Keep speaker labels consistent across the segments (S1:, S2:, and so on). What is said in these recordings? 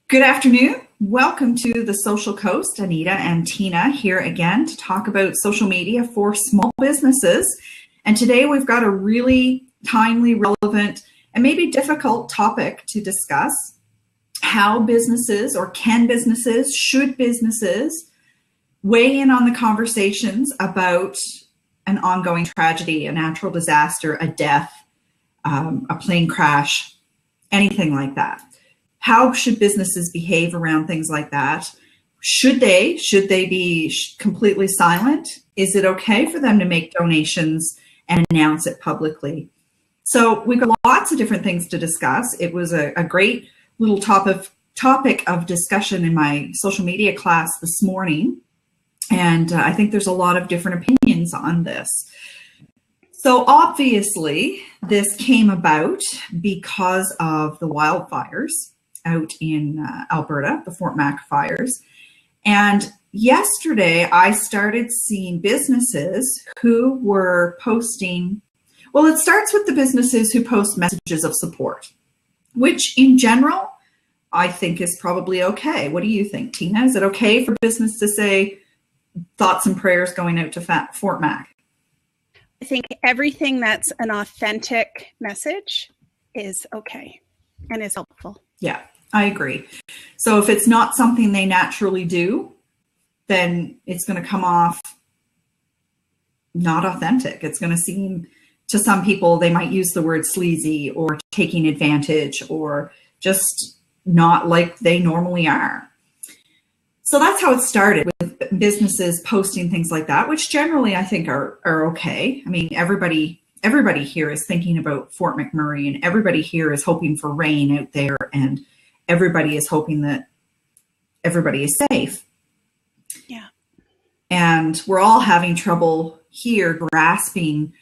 S1: Good afternoon. Welcome to the Social Coast. Anita and Tina here again to talk about social media for small businesses. And today we've got a really timely, relevant, and maybe difficult topic to discuss. How businesses, or can businesses, should businesses weigh in on the conversations about an ongoing tragedy, a natural disaster, a death, a plane crash, anything like that. How should businesses behave around things like that? Should they be completely silent? Is it okay for them to make donations and announce it publicly? So we've got lots of different things to discuss. It was a great little topic of discussion in my social media class this morning. And I think there's a lot of different opinions on this. So obviously, this came about because of the wildfires out in Alberta, the Fort Mac fires. And yesterday, I started seeing businesses who were posting, well, it starts with the businesses who post messages of support, which in general, I think is probably okay. What do you think, Tina? Is it okay for business to say thoughts and prayers going out to Fort Mac?
S2: I think everything that's an authentic message is okay and is helpful.
S1: Yeah, I agree. So if it's not something they naturally do, then it's going to come off not authentic. It's going to seem, to some people, they might use the word sleazy or taking advantage or just not like they normally are. So that's how it started, with businesses posting things like that, which generally I think are okay. I mean, everybody here is thinking about Fort McMurray, and everybody here is hoping for rain out there, and everybody is hoping that everybody is safe.
S2: Yeah.
S1: And we're all having trouble here grasping.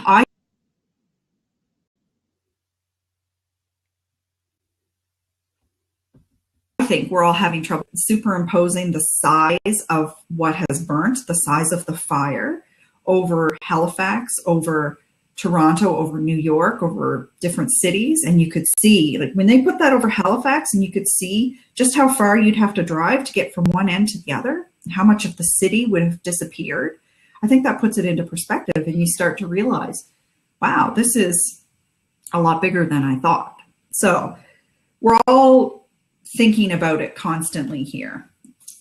S1: I think we're all having trouble superimposing the size of what has burnt, the size of the fire, over Halifax, over Toronto, over New York, over different cities. And you could see, like when they put that over Halifax, and you could see just how far you'd have to drive to get from one end to the other, and how much of the city would have disappeared. I think that puts it into perspective, and you start to realize, wow, this is a lot bigger than I thought. So we're all thinking about it constantly here.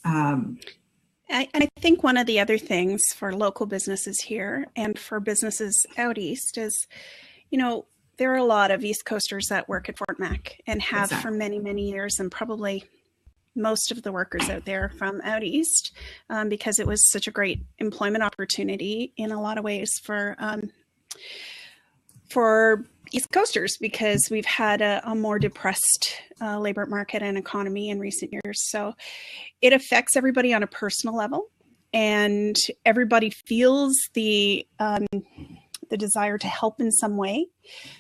S2: I think one of the other things for local businesses here and for businesses out east is, there are a lot of East Coasters that work at Fort Mac and have for many, many years, and probably most of the workers out there from out east, because it was such a great employment opportunity in a lot of ways for East Coasters, because we've had a more depressed labor market and economy in recent years. So it affects everybody on a personal level, and everybody feels the desire to help in some way.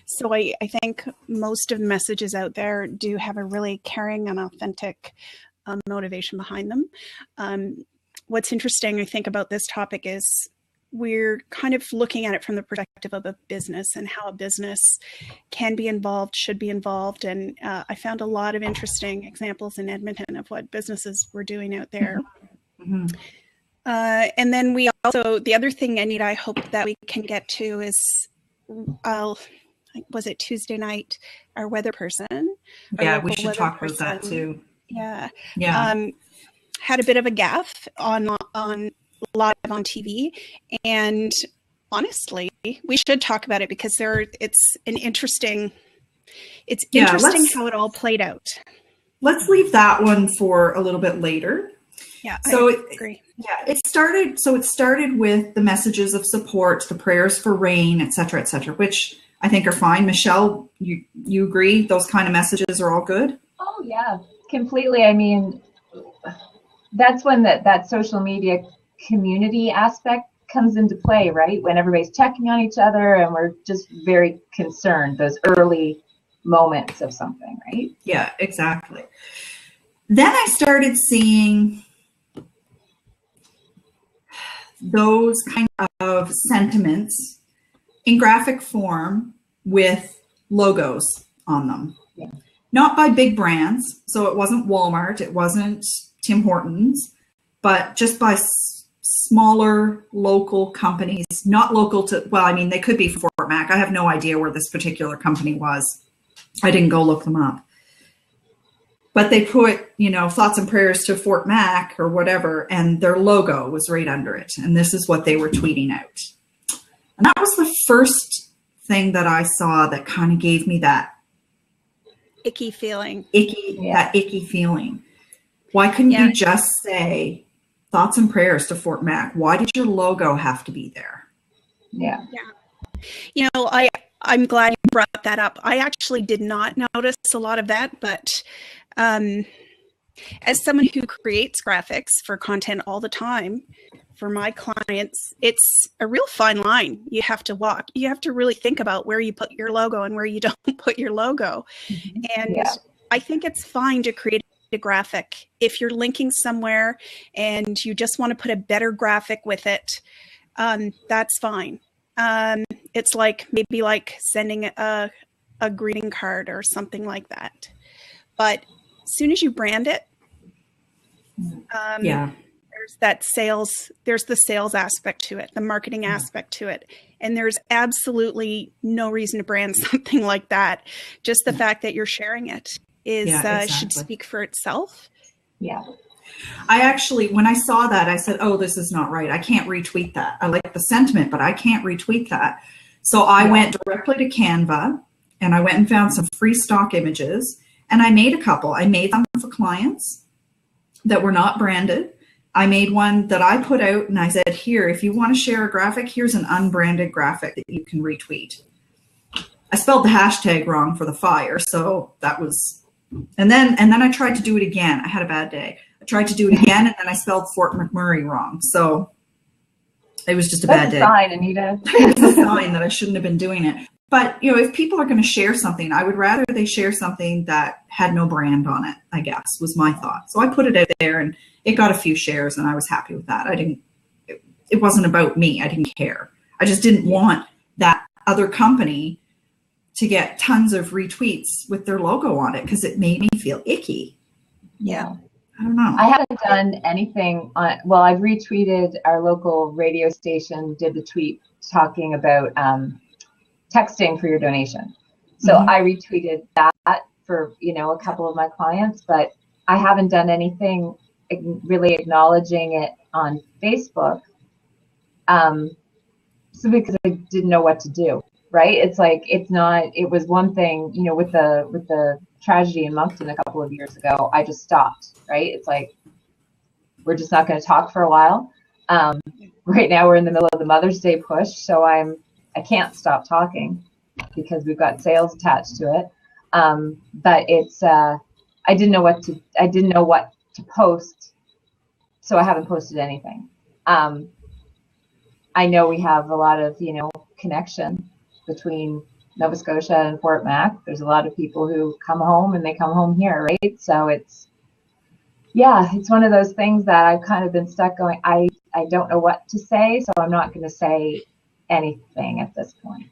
S2: So I think most of the messages out there do have a really caring and authentic motivation behind them. What's interesting, I think, about this topic is we're kind of looking at it from the perspective of a business and how a business can be involved, should be involved. And I found a lot of interesting examples in Edmonton of what businesses were doing out there. Mm-hmm. And then we also, the other thing, Anita, I hope that we can get to is, was it Tuesday night, our weather person?
S1: Yeah, we should talk about that too.
S2: Yeah. Had a bit of a gaffe on live on TV, and honestly, we should talk about it because it's interesting how it all played out.
S1: Let's leave that one for a little bit later.
S2: Yeah,
S1: so
S2: I agree.
S1: It started with the messages of support, the prayers for rain, et cetera, which I think are fine. Michelle, you agree those kind of messages are all good?
S3: Oh yeah, completely. I mean, that's when that social media community aspect comes into play, right? When everybody's checking on each other and we're just very concerned, those early moments of something, right?
S1: Yeah, exactly. Then I started seeing those kind of sentiments in graphic form with logos on them.
S3: Yeah.
S1: not by big brands. So it wasn't Walmart, it wasn't Tim Hortons, but just by smaller local companies, not local to, well, I mean, they could be Fort Mac. I have no idea where this particular company was. I didn't go look them up. But they put, thoughts and prayers to Fort Mac or whatever, and their logo was right under it. And this is what they were tweeting out. And that was the first thing that I saw that kind of gave me that
S2: icky feeling.
S1: That icky feeling. Why couldn't you just say thoughts and prayers to Fort Mac? Why did your logo have to be there?
S3: Yeah.
S2: I'm glad you brought that up. I actually did not notice a lot of that, but as someone who creates graphics for content all the time, for my clients, it's a real fine line you have to walk. You have to really think about where you put your logo and where you don't put your logo. Mm-hmm. And I think it's fine to create a graphic. If you're linking somewhere and you just want to put a better graphic with it, that's fine. It's maybe like sending a greeting card or something like that. But as soon as you brand it, there's the sales aspect to it, the marketing aspect to it. And there's absolutely no reason to brand something like that. Just the fact that you're sharing it should speak for itself.
S3: Yeah.
S1: I actually, when I saw that, I said, oh, this is not right. I can't retweet that. I like the sentiment, but I can't retweet that. So I went directly to Canva and I went and found some free stock images and I made a couple. I made them for clients that were not branded. I made one that I put out and I said, here, if you want to share a graphic, here's an unbranded graphic that you can retweet. I spelled the hashtag wrong for the fire. So that was, and then I tried to do it again. I had a bad day. I tried to do it again and then I spelled Fort McMurray wrong. So it was just a bad day.
S3: That's a sign, Anita.
S1: It's a sign that I shouldn't have been doing it. But, if people are going to share something, I would rather they share something that had no brand on it, I guess, was my thought. So I put it out there and it got a few shares and I was happy with that. It wasn't about me. I didn't care. I just didn't want that other company to get tons of retweets with their logo on it because it made me feel icky.
S3: Yeah.
S1: I don't know.
S3: I haven't done anything I've retweeted our local radio station, did the tweet talking about texting for your donation. So I retweeted that for, a couple of my clients, but I haven't done anything really acknowledging it on Facebook. So because I didn't know what to do, right? It was one thing, with the tragedy in Moncton a couple of years ago, I just stopped, right? It's like, we're just not going to talk for a while. Right now we're in the middle of the Mother's Day push. So I can't stop talking because we've got sales attached to it. But it's, I didn't know what to post. So I haven't posted anything. I know we have a lot of, connection between Nova Scotia and Fort Mac. There's a lot of people who come home and they come home here, right? So it's one of those things that I've kind of been stuck going, I don't know what to say, so I'm not going to say anything at this point.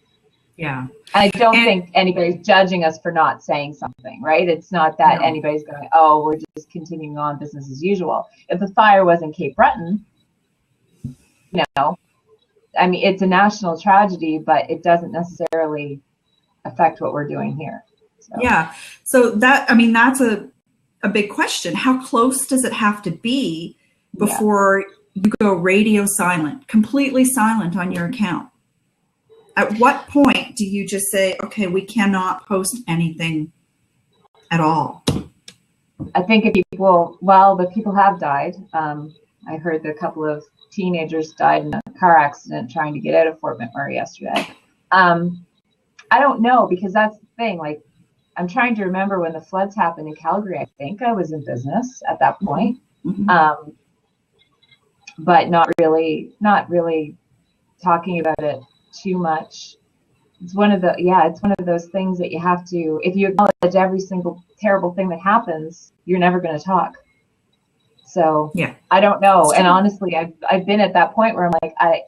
S1: Yeah.
S3: I don't think anybody's judging us for not saying something, right? It's not that anybody's going, oh, we're just continuing on business as usual. If the fire was in Cape Breton, I mean, it's a national tragedy, but it doesn't necessarily affect what we're doing here. So.
S1: Yeah. So that's a big question. How close does it have to be before you go radio silent, completely silent on your account? At what point do you just say, okay, we cannot post anything at all?
S3: I think the people have died. I heard that a couple of teenagers died in a car accident trying to get out of Fort McMurray yesterday. I don't know, because that's the thing. Like, I'm trying to remember when the floods happened in Calgary. I think I was in business at that point, but not really talking about it too much. It's one of those things that you have to, if you acknowledge every single terrible thing that happens, you're never going to talk. So I don't know. And honestly, I've been at that point where I'm like, I'm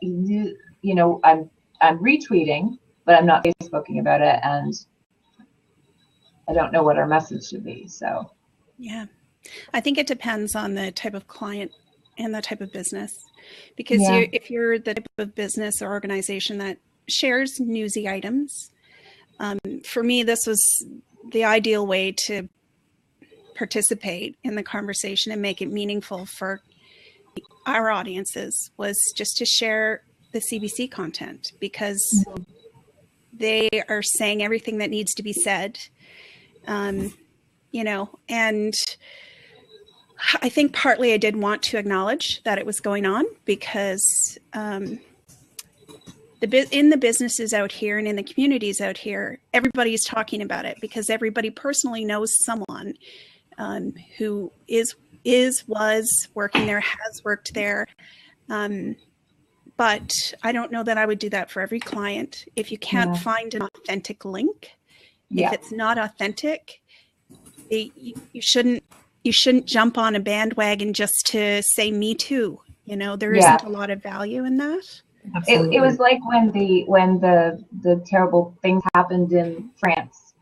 S3: retweeting, but I'm not Facebooking about it. And I don't know what our message should be. So
S2: Yeah. I think it depends on the type of client and the type of business. Because if you're the type of business or organization that shares newsy items, for me, this was the ideal way to participate in the conversation and make it meaningful for our audiences, was just to share the CBC content, because they are saying everything that needs to be said, you know, and I think partly I did want to acknowledge that it was going on, because in the businesses out here and in the communities out here, everybody's talking about it, because everybody personally knows someone who was working there, has worked there. But I don't know that I would do that for every client. If you can't find an authentic link, if it's not authentic, you shouldn't jump on a bandwagon just to say me too. You know, there isn't a lot of value in that.
S3: It was like when the terrible things happened in France.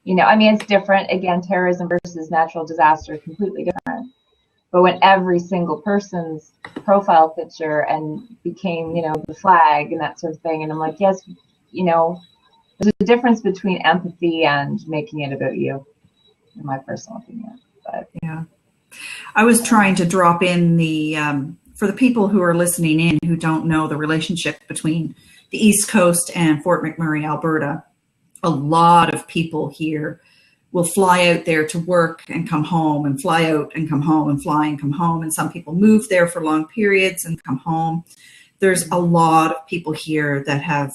S3: You know, I mean, it's different. Again, terrorism versus natural disaster, completely different. But when every single person's profile picture and became, you know, the flag and that sort of thing, and I'm like, yes, you know, there's a difference between empathy and making it about you, in my personal opinion. But
S1: yeah, I was trying to drop in the for the people who are listening in who don't know the relationship between the East Coast and Fort McMurray, Alberta. A lot of people here will fly out there to work and come home, and fly out and come home, and fly and come home. And some people move there for long periods and come home. There's a lot of people here that have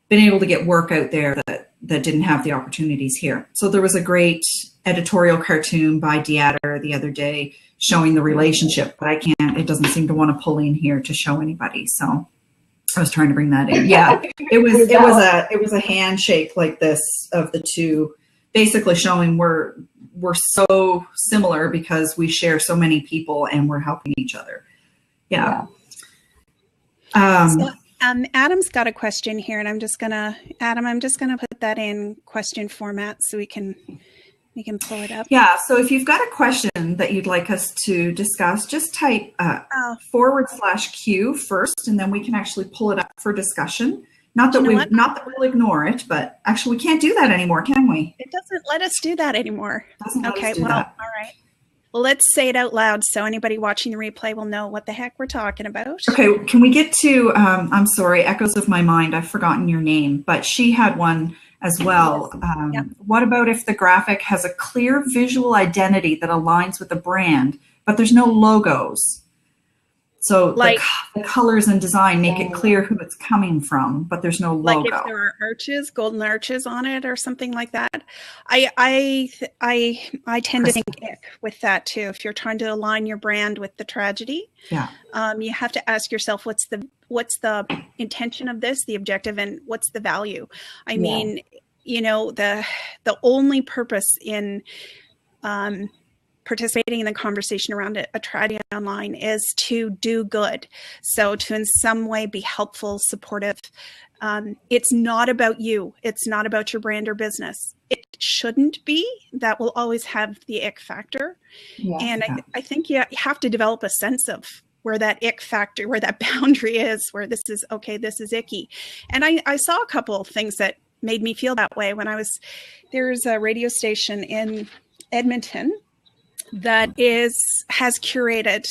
S1: been able to get work out there that didn't have the opportunities here. So there was a great editorial cartoon by Deatter the other day showing the relationship, but it doesn't seem to want to pull in here to show anybody. So I was trying to bring that in. Yeah, it was a handshake like this of the two, basically showing we're so similar because we share so many people and we're helping each other. Yeah.
S2: Adam's got a question here, and I'm just gonna put that in question format so we can pull it up.
S1: Yeah. So if you've got a question that you'd like us to discuss, just type /Q first, and then we can actually pull it up for discussion. Not that we'll ignore it, but actually we can't do that anymore, can we?
S2: It doesn't let us do that anymore.
S1: Okay.
S2: All right. Well, let's say it out loud so anybody watching the replay will know what the heck we're talking about.
S1: Okay, can we get to, I'm sorry, Echoes of My Mind, I've forgotten your name, but she had one as well. What about if the graphic has a clear visual identity that aligns with the brand, but there's no logos? So like the colors and design make it clear who it's coming from, but there's no logo.
S2: Like if there are arches, golden arches on it or something like that. I tend to think ick with that too. If you're trying to align your brand with the tragedy, you have to ask yourself, what's the intention of this, the objective, and what's the value? I mean, you know, the only purpose in participating in the conversation around a tragedy online is to do good. So to in some way be helpful, supportive. It's not about you. It's not about your brand or business. It shouldn't be. That will always have the ick factor. And I think you have to develop a sense of where that ick factor, where that boundary is, where this is okay, this is icky. And I saw a couple of things that made me feel that way when there's a radio station in Edmonton that has curated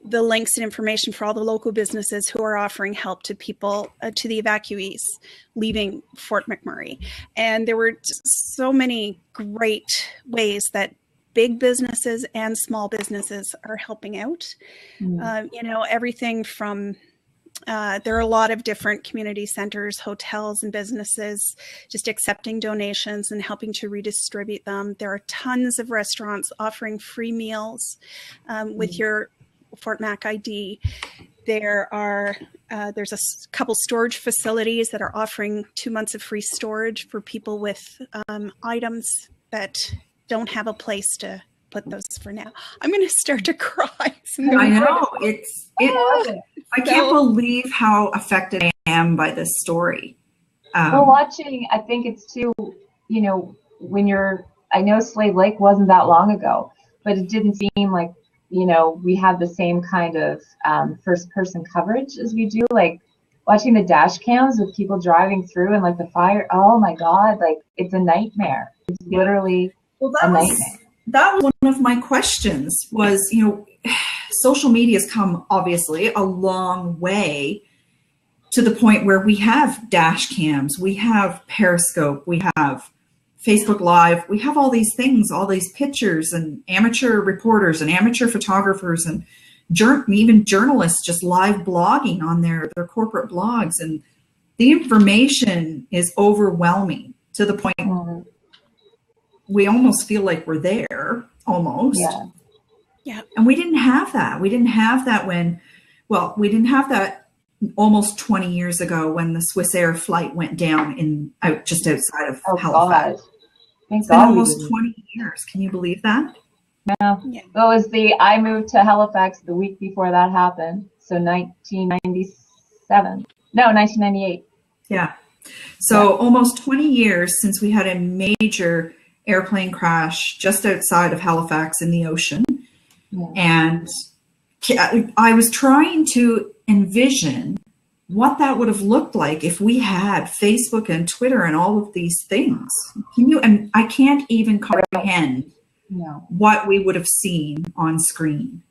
S2: the links and information for all the local businesses who are offering help to people, to the evacuees leaving Fort McMurray. And there were so many great ways that big businesses and small businesses are helping out. You know, everything from there are a lot of different community centers, hotels, and businesses just accepting donations and helping to redistribute them. There are tons of restaurants offering free meals with your Fort Mac ID. There's a couple storage facilities that are offering 2 months of free storage for people with items that don't have a place to put those for now. I'm going to start to cry.
S1: I know. I can't believe how affected I am by this story.
S3: Well, watching, I think it's too, you know, I know Slave Lake wasn't that long ago, but it didn't seem like, we had the same kind of first person coverage as we do. Like watching the dash cams with people driving through and like the fire. Oh my God, like it's a nightmare. It's literally a nightmare.
S1: That was one of my questions was, social media has come obviously a long way to the point where we have dash cams, we have Periscope, we have Facebook Live, we have all these things, all these pictures, and amateur reporters and amateur photographers and even journalists just live blogging on their corporate blogs. And the information is overwhelming to the point we almost feel like we're there almost.
S2: Yeah.
S1: And we didn't have that. We didn't have that we didn't have that almost 20 years ago when the Swissair flight went down just outside of Halifax.
S3: God.
S1: It's been almost 20 years. Can you believe that?
S3: Yeah. I moved to Halifax the week before that happened. So 1998.
S1: Yeah. So almost 20 years since we had a major airplane crash just outside of Halifax in the ocean. Yeah. And I was trying to envision what that would have looked like if we had Facebook and Twitter and all of these things. And I can't even comprehend what we would have seen on screen.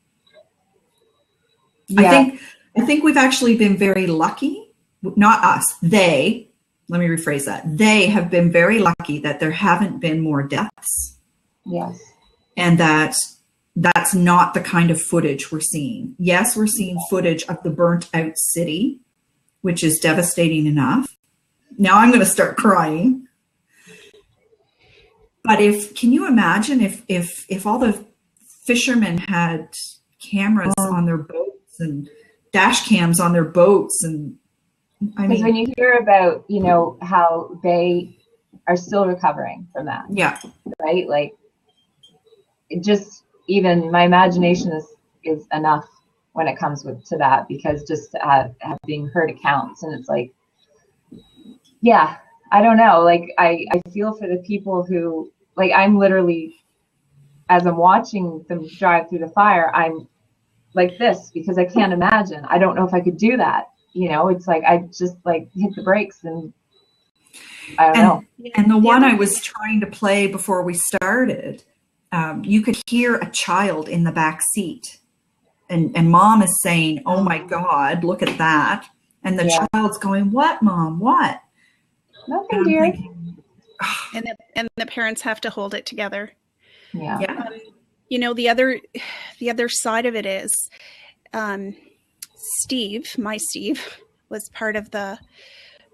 S1: Yeah. I think we've actually been very lucky, not us, let me rephrase that. They have been very lucky that there haven't been more deaths.
S3: Yes.
S1: And that's not the kind of footage we're seeing. Yes, we're seeing footage of the burnt out city, which is devastating enough. Now I'm going to start crying. But can you imagine if all the fishermen had cameras on their boats and dash cams on their boats, and
S3: because when you hear about, how they are still recovering from that. Yeah. Right? Like it just, even my imagination is enough when it comes to that, because just having heard accounts, and it's like, yeah, I don't know. Like I feel for the people who, like, I'm literally, as I'm watching them drive through the fire, I'm like this, because I can't imagine. I don't know if I could do that. It's like, I just like hit the brakes and I don't know.
S1: And the one I was trying to play before we started, you could hear a child in the back seat, and mom is saying, "Oh my God, look at that!" And the child's going, "What, mom? What?"
S3: Nothing, dear.
S2: And the parents have to hold it together.
S3: Yeah.
S2: The other side of it is, my Steve was part of the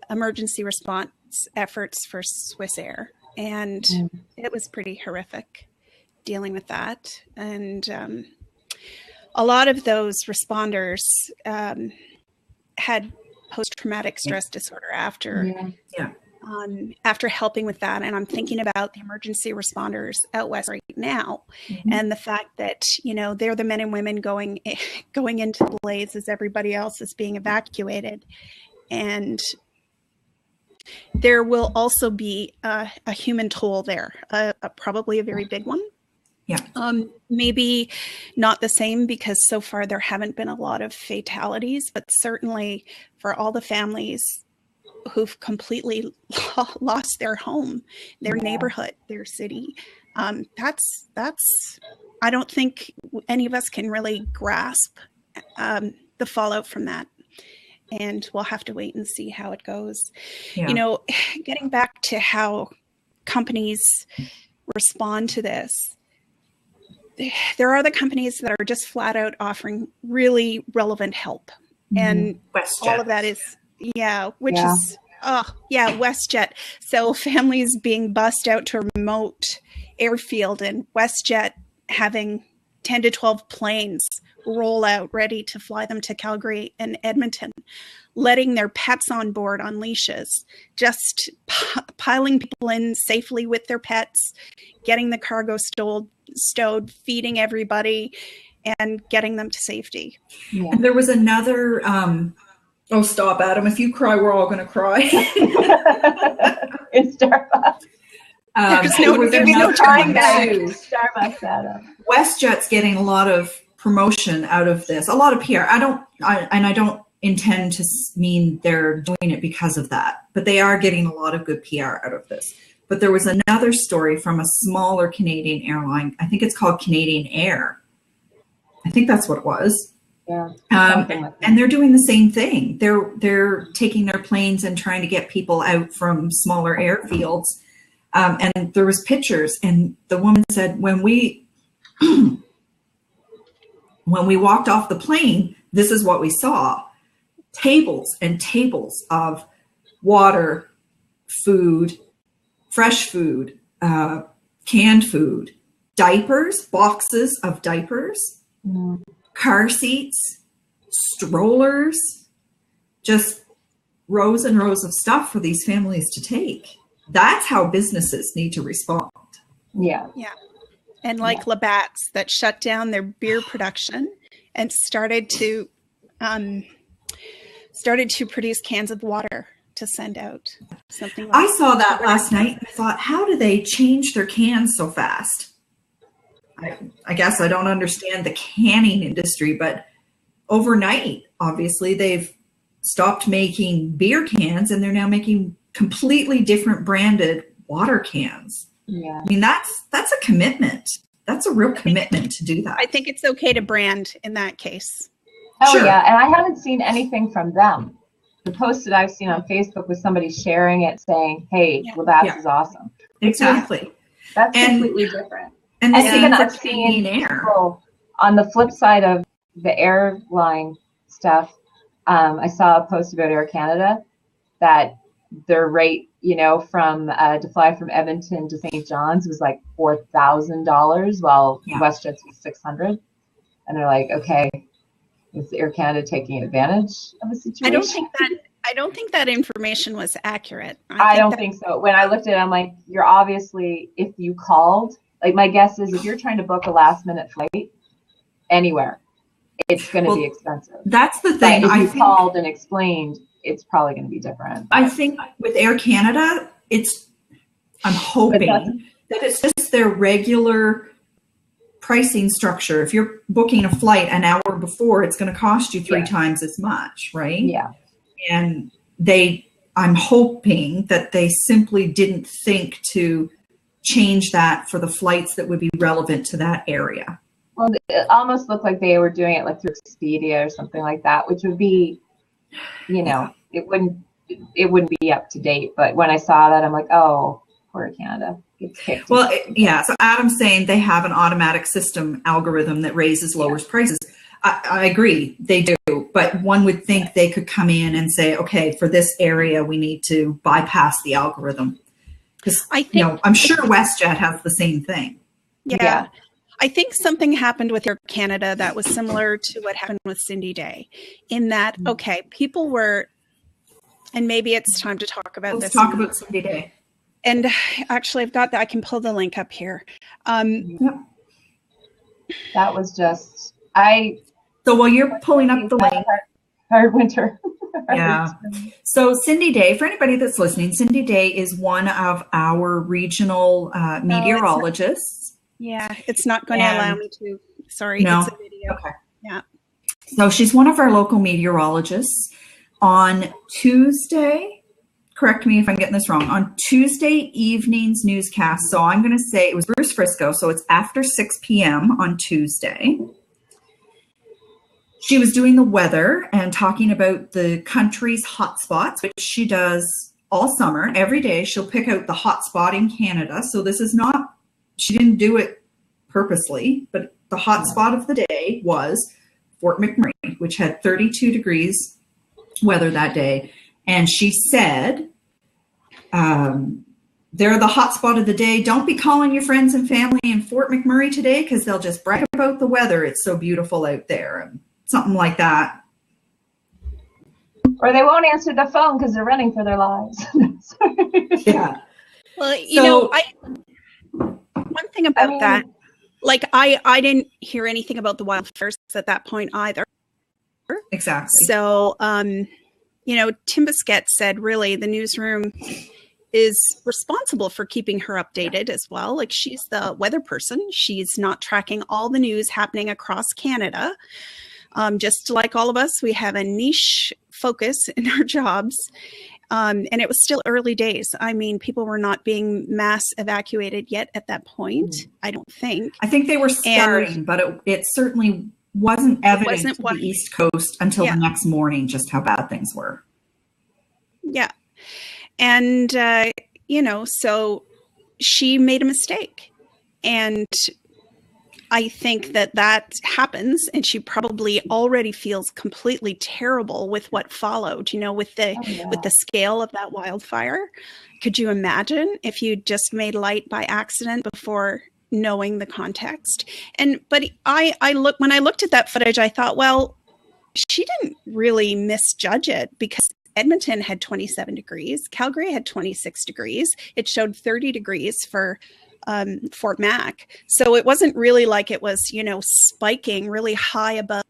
S2: emergency response efforts for Swissair, and it was pretty horrific dealing with that. And a lot of those responders had post-traumatic stress disorder after helping with that. And I'm thinking about the emergency responders out west right now, and the fact that, they're the men and women going into the blaze as everybody else is being evacuated. And there will also be a human toll there, probably a very big one.
S1: Yeah.
S2: Maybe not the same, because so far there haven't been a lot of fatalities, but certainly for all the families who've completely lost their home, their neighborhood, their city, that's I don't think any of us can really grasp the fallout from that. And we'll have to wait and see how it goes. Yeah. Getting back to how companies respond to this, there are the companies that are just flat out offering really relevant help. And
S1: WestJet.
S2: All of that is, is WestJet. So families being bussed out to a remote airfield, and WestJet having 10 to 12 planes roll out ready to fly them to Calgary and Edmonton, letting their pets on board on leashes, just piling people in safely with their pets, getting the cargo stowed, feeding everybody, and getting them to safety.
S1: Yeah. And there was another, oh, stop, Adam. If you cry, we're all going to cry.
S3: It's Starbucks.
S2: There's no
S1: another
S2: turning
S1: one
S2: back.
S1: too.
S3: Starbucks Adam.
S1: WestJet's getting a lot of promotion out of this, a lot of PR. I don't intend to mean they're doing it because of that, but they are getting a lot of good PR out of this. But there was another story from a smaller Canadian airline. I think it's called Canadian Air. I think that's what it was.
S3: Yeah. Something like that.
S1: And they're doing the same thing. They're taking their planes and trying to get people out from smaller airfields. And there was pictures, and the woman said, when we walked off the plane, this is what we saw: tables and tables of water, food, fresh food, canned food, diapers, boxes of diapers, car seats, strollers, just rows and rows of stuff for these families to take. That's how businesses need to respond.
S3: Yeah.
S2: And like Labatt's that shut down their beer production and started to produce cans of water to send out. Something like
S1: I saw that last night and I thought, how do they change their cans so fast? I guess I don't understand the canning industry, but overnight, obviously, they've stopped making beer cans and they're now making completely different branded water cans.
S3: Yeah.
S1: I mean, that's a commitment. That's a real commitment to do that.
S2: I think it's okay to brand in that case.
S3: Oh,
S1: Sure.
S3: yeah. And I haven't seen anything from them. The post that I've seen on Facebook was somebody sharing it saying, hey,
S2: Yeah.
S3: Labatt's
S1: Yeah.
S3: is awesome.
S1: Exactly.
S3: That's
S1: And-
S3: completely different.
S1: And the
S3: And
S1: same
S3: even
S1: for
S3: I've seen
S1: Canadian Air.
S3: people on the flip side of the airline stuff. I saw a post about Air Canada that their rate, from to fly from Edmonton to St. John's was like $4,000, while
S1: Yeah.
S3: WestJet's was $600. And they're like, okay, is Air Canada taking advantage of the situation?
S2: I don't think that information was accurate.
S3: I don't think so. When I looked at it, I'm like, you're obviously, if you called, like my guess is if you're trying to book a last minute flight anywhere, it's going to be expensive.
S1: That's the
S3: But
S1: thing.
S3: if
S1: I
S3: you
S1: think,
S3: called and explained, it's probably going to be different.
S1: I think with Air Canada, I'm hoping that it's just their regular pricing structure. If you're booking a flight an hour before, it's going to cost you three times as much, right?
S3: Yeah.
S1: And I'm hoping that they simply didn't think to change that for the flights that would be relevant to that area.
S3: Well, it almost looked like they were doing it like through Expedia or something like that, which would be, it wouldn't be up to date. But when I saw that, I'm like, oh, poor Canada gets kicked.
S1: Well, so Adam's saying they have an automatic system algorithm that raises, lowers prices. I agree, they do. But one would think they could come in and say, okay, for this area, we need to bypass the algorithm. Because, I'm sure WestJet has the same thing.
S2: Yeah. I think something happened with Air Canada that was similar to what happened with Cindy Day, in that, okay, people were, and maybe it's time to talk about
S1: Let's
S2: this.
S1: talk about Cindy Day.
S2: And actually, I've got that. I can pull the link up here.
S3: That was just,
S1: So while you're pulling up the link.
S3: Hard winter.
S1: Yeah. So Cindy Day, for anybody that's listening, Cindy Day is one of our regional meteorologists.
S2: It's not going to allow me to. Sorry,
S1: No.
S2: it's a video.
S1: Okay.
S2: Yeah.
S1: So she's one of our local meteorologists. On Tuesday, correct me if I'm getting this wrong, on Tuesday evening's newscast, so I'm going to say it was Bruce Frisco, so it's after 6 p.m. on Tuesday. She was doing the weather and talking about the country's hot spots, which she does all summer. Every day she'll pick out the hot spot in Canada. So this is not, she didn't do it purposely, but the hot spot of the day was Fort McMurray, which had 32 degrees weather that day. And she said, they're the hot spot of the day. Don't be calling your friends and family in Fort McMurray today because they'll just brag about the weather. It's so beautiful out there. And something like that.
S3: Or they won't answer the phone because they're running for their lives.
S1: Yeah.
S2: Well, one thing about that, like I didn't hear anything about the wildfires at that point either.
S1: Exactly.
S2: So, Tim Biscuit said, really, the newsroom is responsible for keeping her updated as well. Like, she's the weather person. She's not tracking all the news happening across Canada. Just like all of us, we have a niche focus in our jobs. And it was still early days. I mean, people were not being mass evacuated yet at that point, I don't think.
S1: I think they were starting, but it certainly wasn't evident to the East Coast until the next morning just how bad things were.
S2: Yeah. And, so she made a mistake. And I think that happens, and she probably already feels completely terrible with what followed, with the scale of that wildfire. Could you imagine if you just made light by accident before knowing the context? But when I looked at that footage, I thought, well, she didn't really misjudge it, because Edmonton had 27 degrees, Calgary had 26 degrees. It showed 30 degrees for Fort Mac. So it wasn't really like it was, spiking really high above.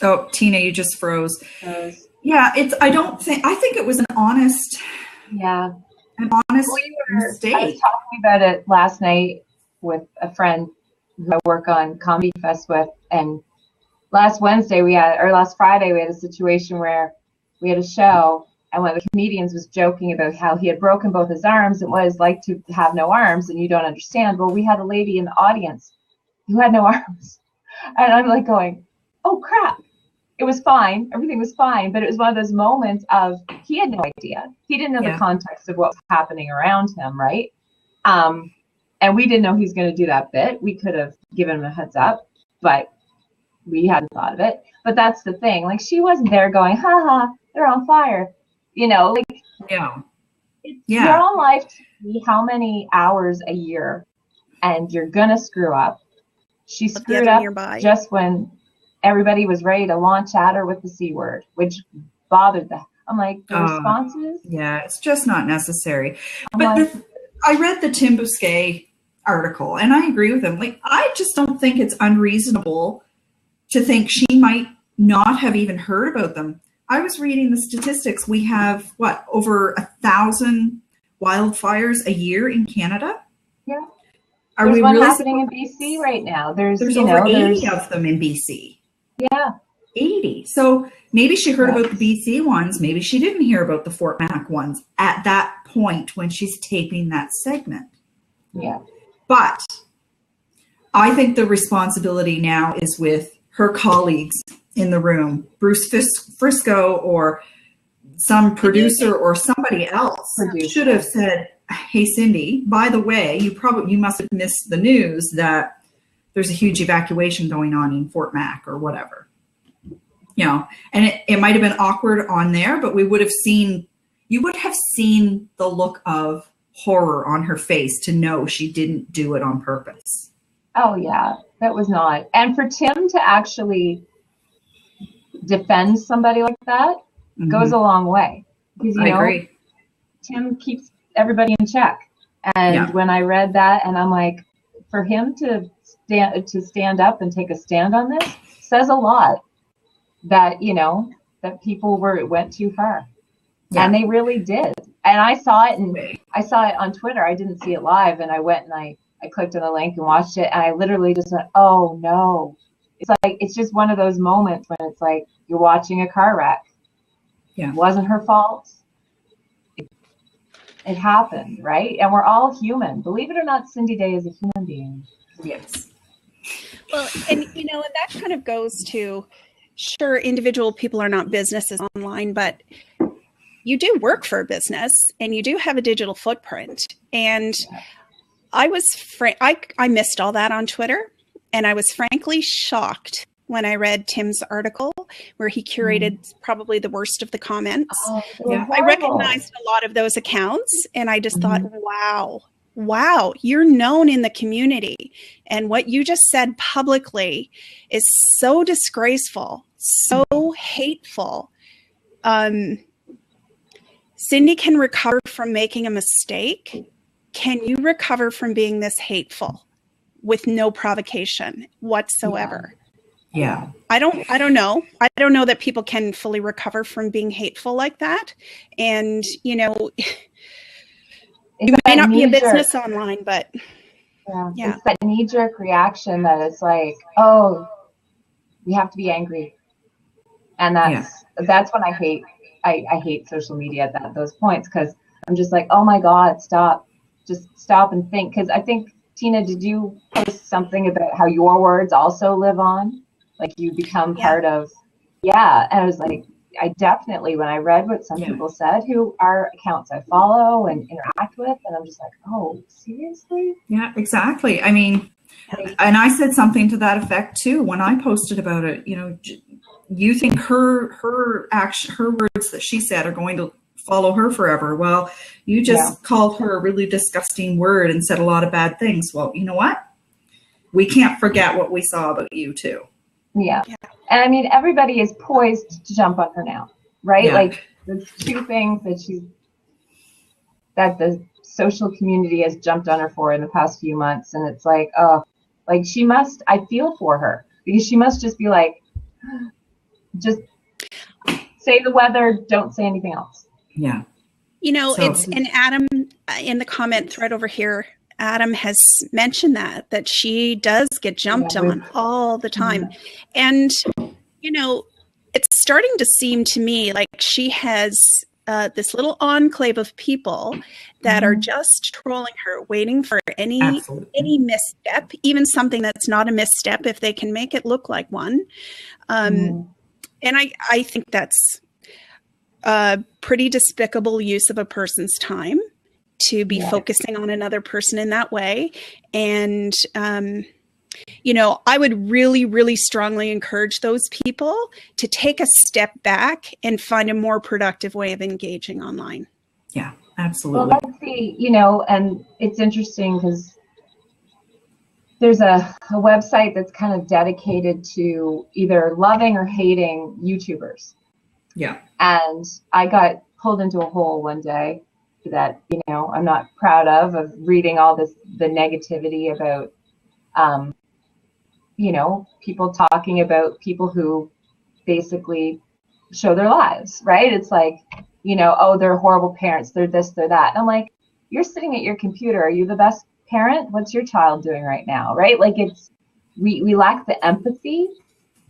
S1: Oh, Tina, you just froze. Yeah, I think it was an honest mistake.
S3: I was talking about it last night with a friend who I work on Comedy Fest with, and last Friday we had a situation where we had a show, and one of the comedians was joking about how he had broken both his arms and what it's like to have no arms, and you don't understand. Well, we had a lady in the audience who had no arms. And I'm like going, oh crap. It was fine. Everything was fine. But it was one of those moments of, he had no idea. He didn't know the context of what was happening around him, right? And we didn't know he was going to do that bit. We could have given him a heads up, but we hadn't thought of it. But that's the thing. Like, she wasn't there going, ha, they're on fire. You're on live TV how many hours a year, and you're gonna screw up. She screwed up just when everybody was ready to launch at her with the C word, which bothered them. I'm like, the responses?
S1: Yeah, it's just not necessary. But I read the Tim Bousquet article, and I agree with him. Like, I just don't think it's unreasonable to think she might not have even heard about them. I was reading the statistics. We have, over 1,000 wildfires a year in Canada?
S3: Yeah. There's one happening in BC right now. There's
S1: over 80 of them in BC.
S3: Yeah.
S1: 80. So maybe she heard about the BC ones. Maybe she didn't hear about the Fort Mac ones at that point when she's taping that segment.
S3: Yeah.
S1: But I think the responsibility now is with her colleagues in the room, Bruce Frisco or some producer or somebody else should have said, hey, Cindy, by the way, you must have missed the news that there's a huge evacuation going on in Fort Mac or whatever. And it might have been awkward on there, but you would have seen the look of horror on her face to know she didn't do it on purpose.
S3: Oh yeah, that was not. And for Tim to actually defend somebody like that goes a long way, because I agree. Tim keeps everybody in check. And when I read that, and I'm like, for him to stand up and take a stand on this says a lot, that that people went too far. And they really did. And I saw it, and I saw it on Twitter. I didn't see it live, and I went and I clicked on the link and watched it, and I literally just went, oh no. It's just one of those moments when it's like you're watching a car wreck. Yeah. It wasn't her fault. It happened, right? And we're all human. Believe it or not, Cindy Day is a human being.
S1: Yes.
S2: Well, and that kind of goes to, sure, individual people are not businesses online, but you do work for a business and you do have a digital footprint. And I missed all that on Twitter. And I was frankly shocked when I read Tim's article where he curated probably the worst of the comments. I recognized a lot of those accounts, and I just thought, wow, you're known in the community. And what you just said publicly is so disgraceful, so hateful. Cindy can recover from making a mistake. Can you recover from being this hateful with no provocation whatsoever?
S1: Yeah.
S2: I don't know. I don't know that people can fully recover from being hateful like that. And, you know, you may not be a business online, but yeah.
S3: It's that knee-jerk reaction that it's like, oh, we have to be angry. And that's when I hate social media at those points, because I'm just like, oh my God, stop. Just stop and think. Because I think, Tina, did you post something about how your words also live on? Like you become part of, and I was like, I definitely, when I read what some people said, who are accounts I follow and interact with, and I'm just like, oh, seriously?
S1: Yeah, exactly. I mean, and I said something to that effect too when I posted about it. You know, you think her action, her words that she said are going to follow her forever. Well, you just called her a really disgusting word and said a lot of bad things. Well, you know what? We can't forget what we saw about you too.
S3: Yeah. And I mean, everybody is poised to jump on her now, right?
S1: Yeah.
S3: Like there's two things that the social community has jumped on her for in the past few months. And it's like, oh, like I feel for her, because she must just be like, just say the weather, don't say anything else.
S1: Yeah.
S2: You know, and Adam in the comment thread over here, Adam has mentioned that she does get jumped on all the time. And, you know, it's starting to seem to me like she has this little enclave of people that are just trolling her, waiting for any misstep, even something that's not a misstep, if they can make it look like one. And I think that's a pretty despicable use of a person's time to be focusing on another person in that way. And, you know, I would really, really strongly encourage those people to take a step back and find a more productive way of engaging online.
S1: Yeah, absolutely.
S3: Well, let's see, you know, and it's interesting because there's a website that's kind of dedicated to either loving or hating YouTubers.
S1: Yeah.
S3: And I got pulled into a hole one day that, you know, I'm not proud of reading all the negativity about, you know, people talking about people who basically show their lives, right? It's like, you know, oh, they're horrible parents, they're this, they're that. And I'm like, you're sitting at your computer. Are you the best parent? What's your child doing right now, right? Like we lack the empathy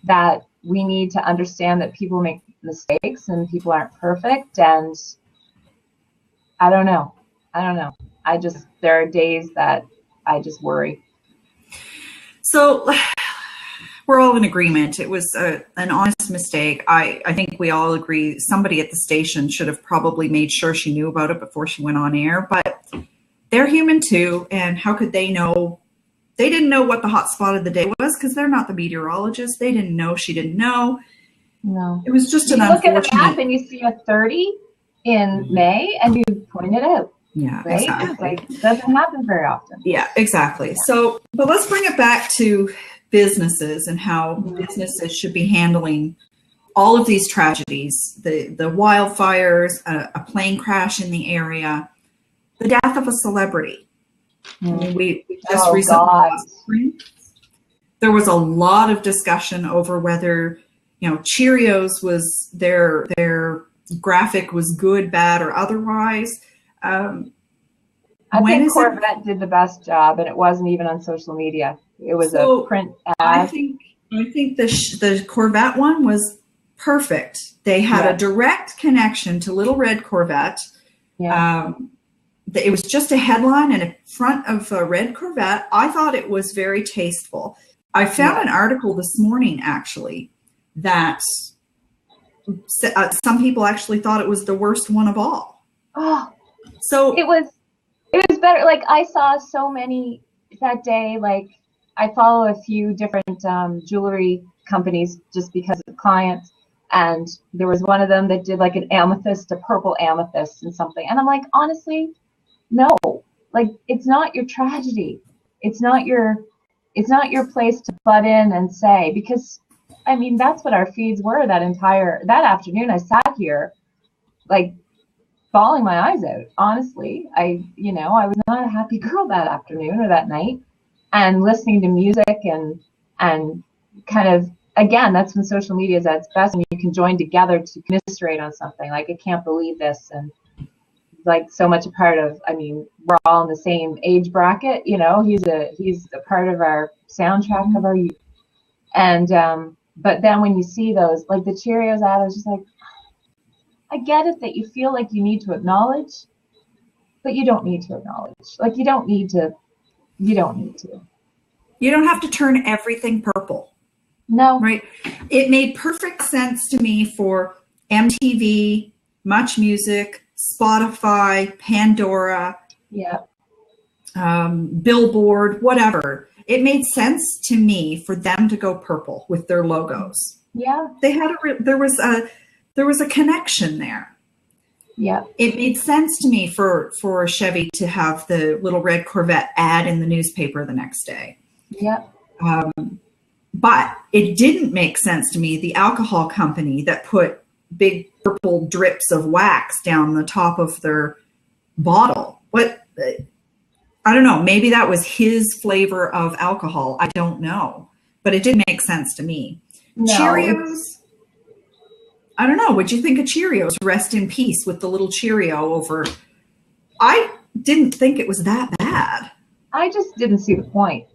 S3: that we need to understand that people make mistakes and people aren't perfect. And I don't know. There are days that I just worry.
S1: So we're all in agreement. It was an honest mistake. I think we all agree somebody at the station should have probably made sure she knew about it before she went on air, but they're human too. And how could they know? They didn't know what the hot spot of the day was because they're not the meteorologists. They didn't know. She didn't know.
S3: No.
S1: It was just
S3: you look at the map and you see a 30 in May and you point it out.
S1: Yeah,
S3: right?
S1: exactly.
S3: It's like, it doesn't happen very often.
S1: Yeah, exactly. Yeah. So, but let's bring it back to businesses and how businesses should be handling all of these tragedies, the wildfires, a plane crash in the area, the death of a celebrity. I mean, we just recently last spring, there was a lot of discussion over whether, you know, Cheerios was their graphic was good, bad, or otherwise.
S3: I think Corvette did the best job, and it wasn't even on social media. It was a print ad.
S1: I think the Corvette one was perfect. They had a direct connection to Little Red Corvette. Yeah. It was just a headline and a front of a red Corvette. I thought it was very tasteful. I found an article this morning, actually, that some people actually thought it was the worst one of all.
S3: Oh,
S1: so
S3: it was better. Like I saw so many that day. Like I follow a few different jewelry companies just because of clients, and there was one of them that did like an amethyst, a purple amethyst, and something. And I'm like, honestly, no. Like it's not your tragedy. It's not your place to butt in and say, because I mean that's what our feeds were that afternoon. I sat here like bawling my eyes out. Honestly, I was not a happy girl that afternoon or that night, and listening to music and kind of again, that's when social media is at its best, and you can join together to commiserate on something. Like, I can't believe this, and like so much a part of. I mean, we're all in the same age bracket. You know, he's a part of our soundtrack of our youth. And but then when you see those, like the Cheerios ad, I was just like, I get it that you feel like you need to acknowledge, but you don't need to acknowledge. Like, you don't need to. You don't
S1: have to turn everything purple.
S3: No.
S1: Right. It made perfect sense to me for MTV, Much Music, Spotify, Pandora, Billboard, whatever. It made sense to me for them to go purple with their logos.
S3: Yeah.
S1: They had there was a connection there.
S3: Yeah.
S1: It made sense to me for Chevy to have the little red Corvette ad in the newspaper the next day.
S3: Yeah.
S1: But it didn't make sense to me, the alcohol company that put big purple drips of wax down the top of their bottle. What? I don't know. Maybe that was his flavor of alcohol. I don't know. But it didn't make sense to me.
S3: No,
S1: Cheerios. I don't know. What'd you think of Cheerios? Rest in peace with the little Cheerio over. I didn't think it was that bad.
S3: I just didn't see the point.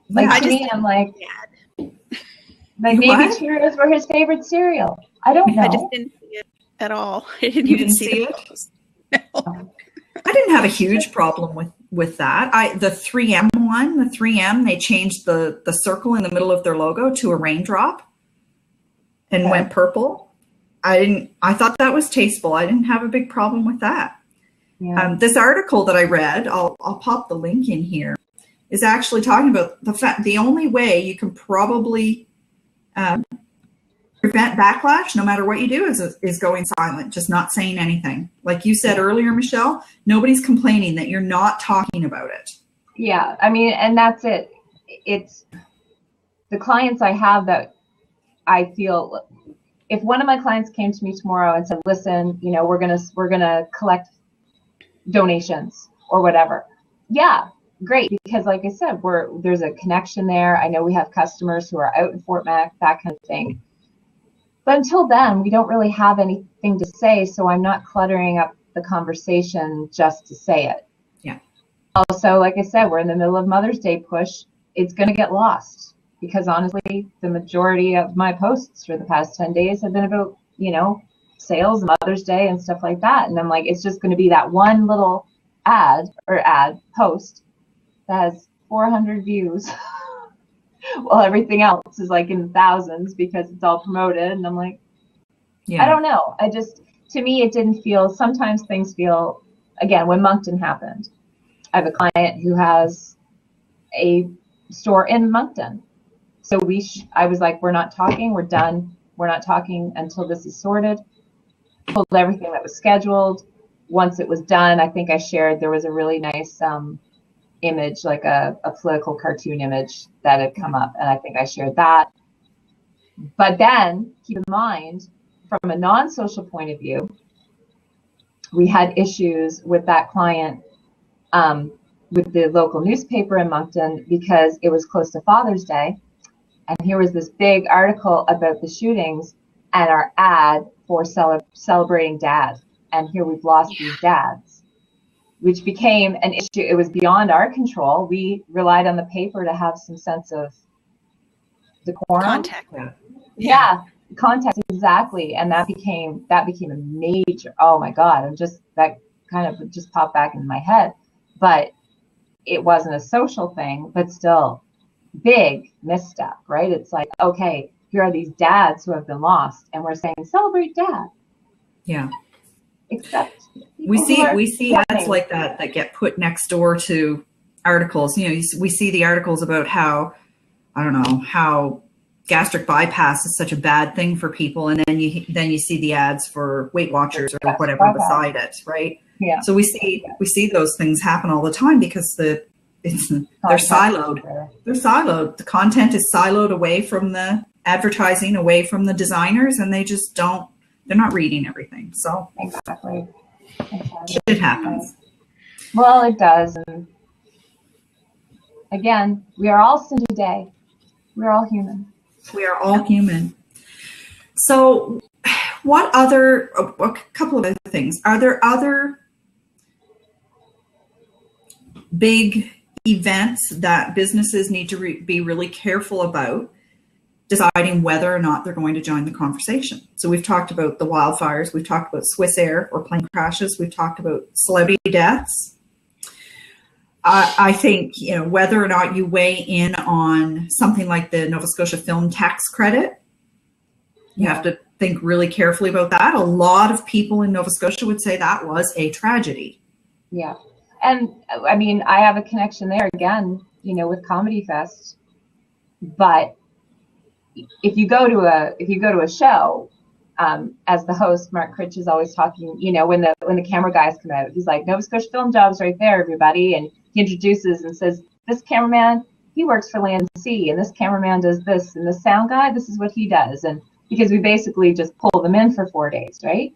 S3: Like,
S1: Yeah,
S3: to me, I'm like, maybe
S1: What?
S3: Cheerios were his favorite cereal. I don't know.
S2: I just didn't see it at all. I didn't
S1: You
S2: even
S1: didn't
S2: see
S1: see
S2: the
S1: it?
S2: post.
S1: I didn't have a huge problem with that. The 3M one, the 3M, they changed the circle in the middle of their logo to a raindrop and went purple. I thought that was tasteful. I didn't have a big problem with that.
S3: Yeah.
S1: This article that I read, I'll pop the link in here, is actually talking about the only way you can probably prevent backlash, no matter what you do, is going silent, just not saying anything. Like you said earlier, Michelle, nobody's complaining that you're not talking about it.
S3: Yeah. I mean, and that's it. It's the clients I have that I feel, if one of my clients came to me tomorrow and said, listen, you know, we're gonna collect donations or whatever. Yeah, great. Because like I said, there's a connection there. I know we have customers who are out in Fort Mac, that kind of thing. But until then, we don't really have anything to say, so I'm not cluttering up the conversation just to say it.
S1: Yeah.
S3: Also, like I said, we're in the middle of Mother's Day push. It's going to get lost because honestly, the majority of my posts for the past 10 days have been about, you know, sales, Mother's Day and stuff like that. And I'm like, it's just going to be that one little post that has 400 views. Well, everything else is like in thousands because it's all promoted. And I'm like, I don't know. To me, it didn't feel, sometimes things feel, again, when Moncton happened, I have a client who has a store in Moncton. So I was like, we're not talking, we're done. We're not talking until this is sorted. Pulled everything that was scheduled. Once it was done, I think I shared, there was a really nice image, like a political cartoon image that had come up, and I think I shared that. But then keep in mind, from a non-social point of view, we had issues with that client with the local newspaper in Moncton because it was close to Father's Day, and here was this big article about the shootings and our ad for celebrating dad, and here we've lost these dads, which became an issue. It was beyond our control. We relied on the paper to have some sense of decorum.
S2: Contact.
S3: Yeah, contact, exactly. And that became a major, oh my God, that kind of just popped back into my head. But it wasn't a social thing, but still big misstep, right? It's like, okay, here are these dads who have been lost, and we're saying celebrate dad.
S1: Yeah.
S3: Except
S1: we see ads like that get put next door to articles. You know, we see the articles about how, I don't know, how gastric bypass is such a bad thing for people, and then you see the ads for Weight Watchers or whatever beside it, right?
S3: Yeah.
S1: So we see those things happen all the time because they're siloed. They're siloed. The content is siloed away from the advertising, away from the designers, and they just don't. They're not reading everything. So
S3: exactly.
S1: It happens.
S3: Well, it does. And again, we are all sin today. We're all human.
S1: We are all human. So what other, a couple of other things. Are there other big events that businesses need to be really careful about deciding whether or not they're going to join the conversation? So we've talked about the wildfires, we've talked about Swiss Air or plane crashes, we've talked about celebrity deaths. I think, you know, whether or not you weigh in on something like the Nova Scotia Film Tax Credit, you have to think really carefully about that. A lot of people in Nova Scotia would say that was a tragedy.
S3: Yeah. And I mean, I have a connection there again, you know, with Comedy Fest. But if you go to a show, as the host, Mark Critch is always talking, you know, when the camera guys come out, he's like, Nova Scotia Film Jobs right there, everybody. And he introduces and says, this cameraman, he works for Land C, and this cameraman does this, and the sound guy, this is what he does. And because we basically just pull them in for 4 days, right?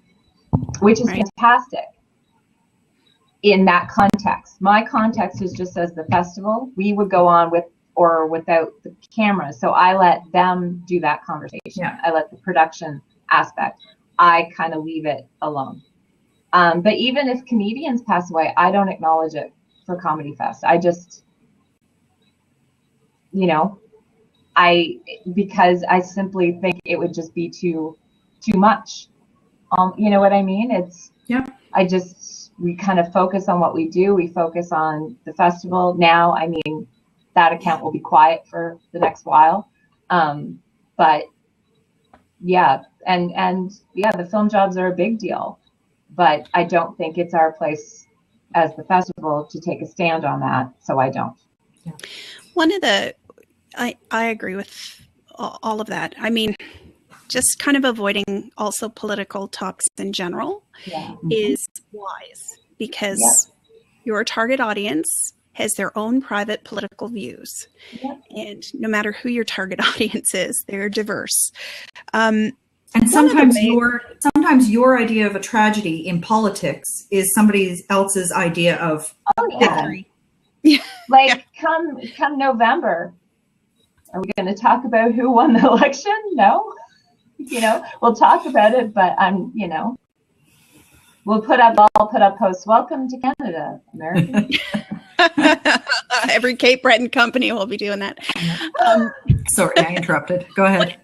S3: Which is fantastic in that context. My context is just as the festival, we would go on with or without the camera. So I let them do that conversation. Yeah. I let the production aspect, I kind of leave it alone. But even if comedians pass away, I don't acknowledge it for Comedy Fest. I just, you know, because I simply think it would just be too much. You know what I mean? It's,
S1: yeah.
S3: We kind of focus on what we do. We focus on the festival. Now, I mean, that account will be quiet for the next while. But yeah, and yeah, the film jobs are a big deal, but I don't think it's our place as the festival to take a stand on that. So I don't.
S2: Yeah. I agree with all of that. I mean, just kind of avoiding also political talks in general is wise, because your target audience has their own private political views. And no matter who your target audience is, they're diverse.
S1: And sometimes your idea of a tragedy in politics is somebody else's idea of victory.
S2: Yeah.
S3: Like come November, are we going to talk about who won the election? No. You know, we'll talk about it, but you know, I'll put up posts. Welcome to Canada, America.
S2: Every Cape Breton company will be doing that.
S1: Sorry, I interrupted. Go ahead.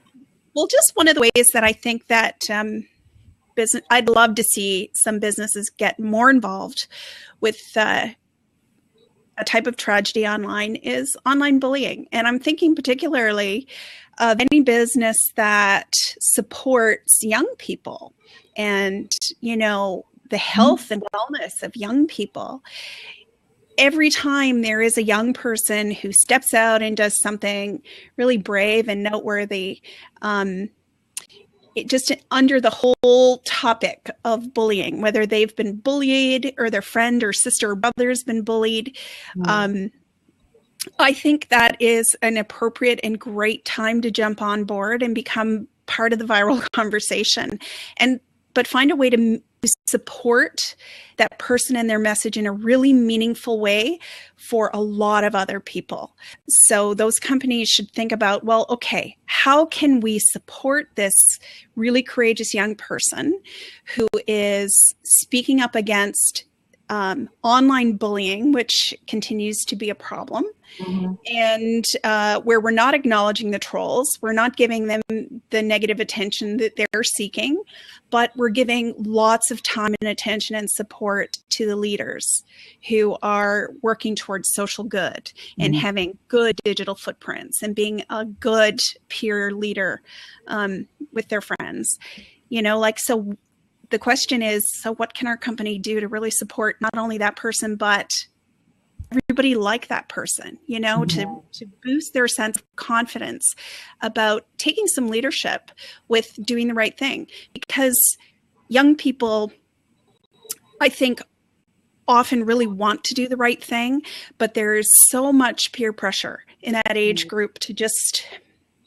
S2: Well, just one of the ways that I think that I'd love to see some businesses get more involved with a type of tragedy online is online bullying. And I'm thinking particularly of any business that supports young people and, you know, the health and wellness of young people. Every time there is a young person who steps out and does something really brave and noteworthy, it just under the whole topic of bullying, whether they've been bullied or their friend or sister or brother has been bullied, I think that is an appropriate and great time to jump on board and become part of the viral conversation, but find a way to support that person and their message in a really meaningful way for a lot of other people. So those companies should think about, well, okay, how can we support this really courageous young person who is speaking up against online bullying, which continues to be a problem, and where we're not acknowledging the trolls, we're not giving them the negative attention that they're seeking, but we're giving lots of time and attention and support to the leaders who are working towards social good and having good digital footprints and being a good peer leader with their friends. You know, like, so the question is, so what can our company do to really support not only that person, but everybody like that person, you know, to boost their sense of confidence about taking some leadership with doing the right thing? Because young people, I think, often really want to do the right thing, but there's so much peer pressure in that age group to just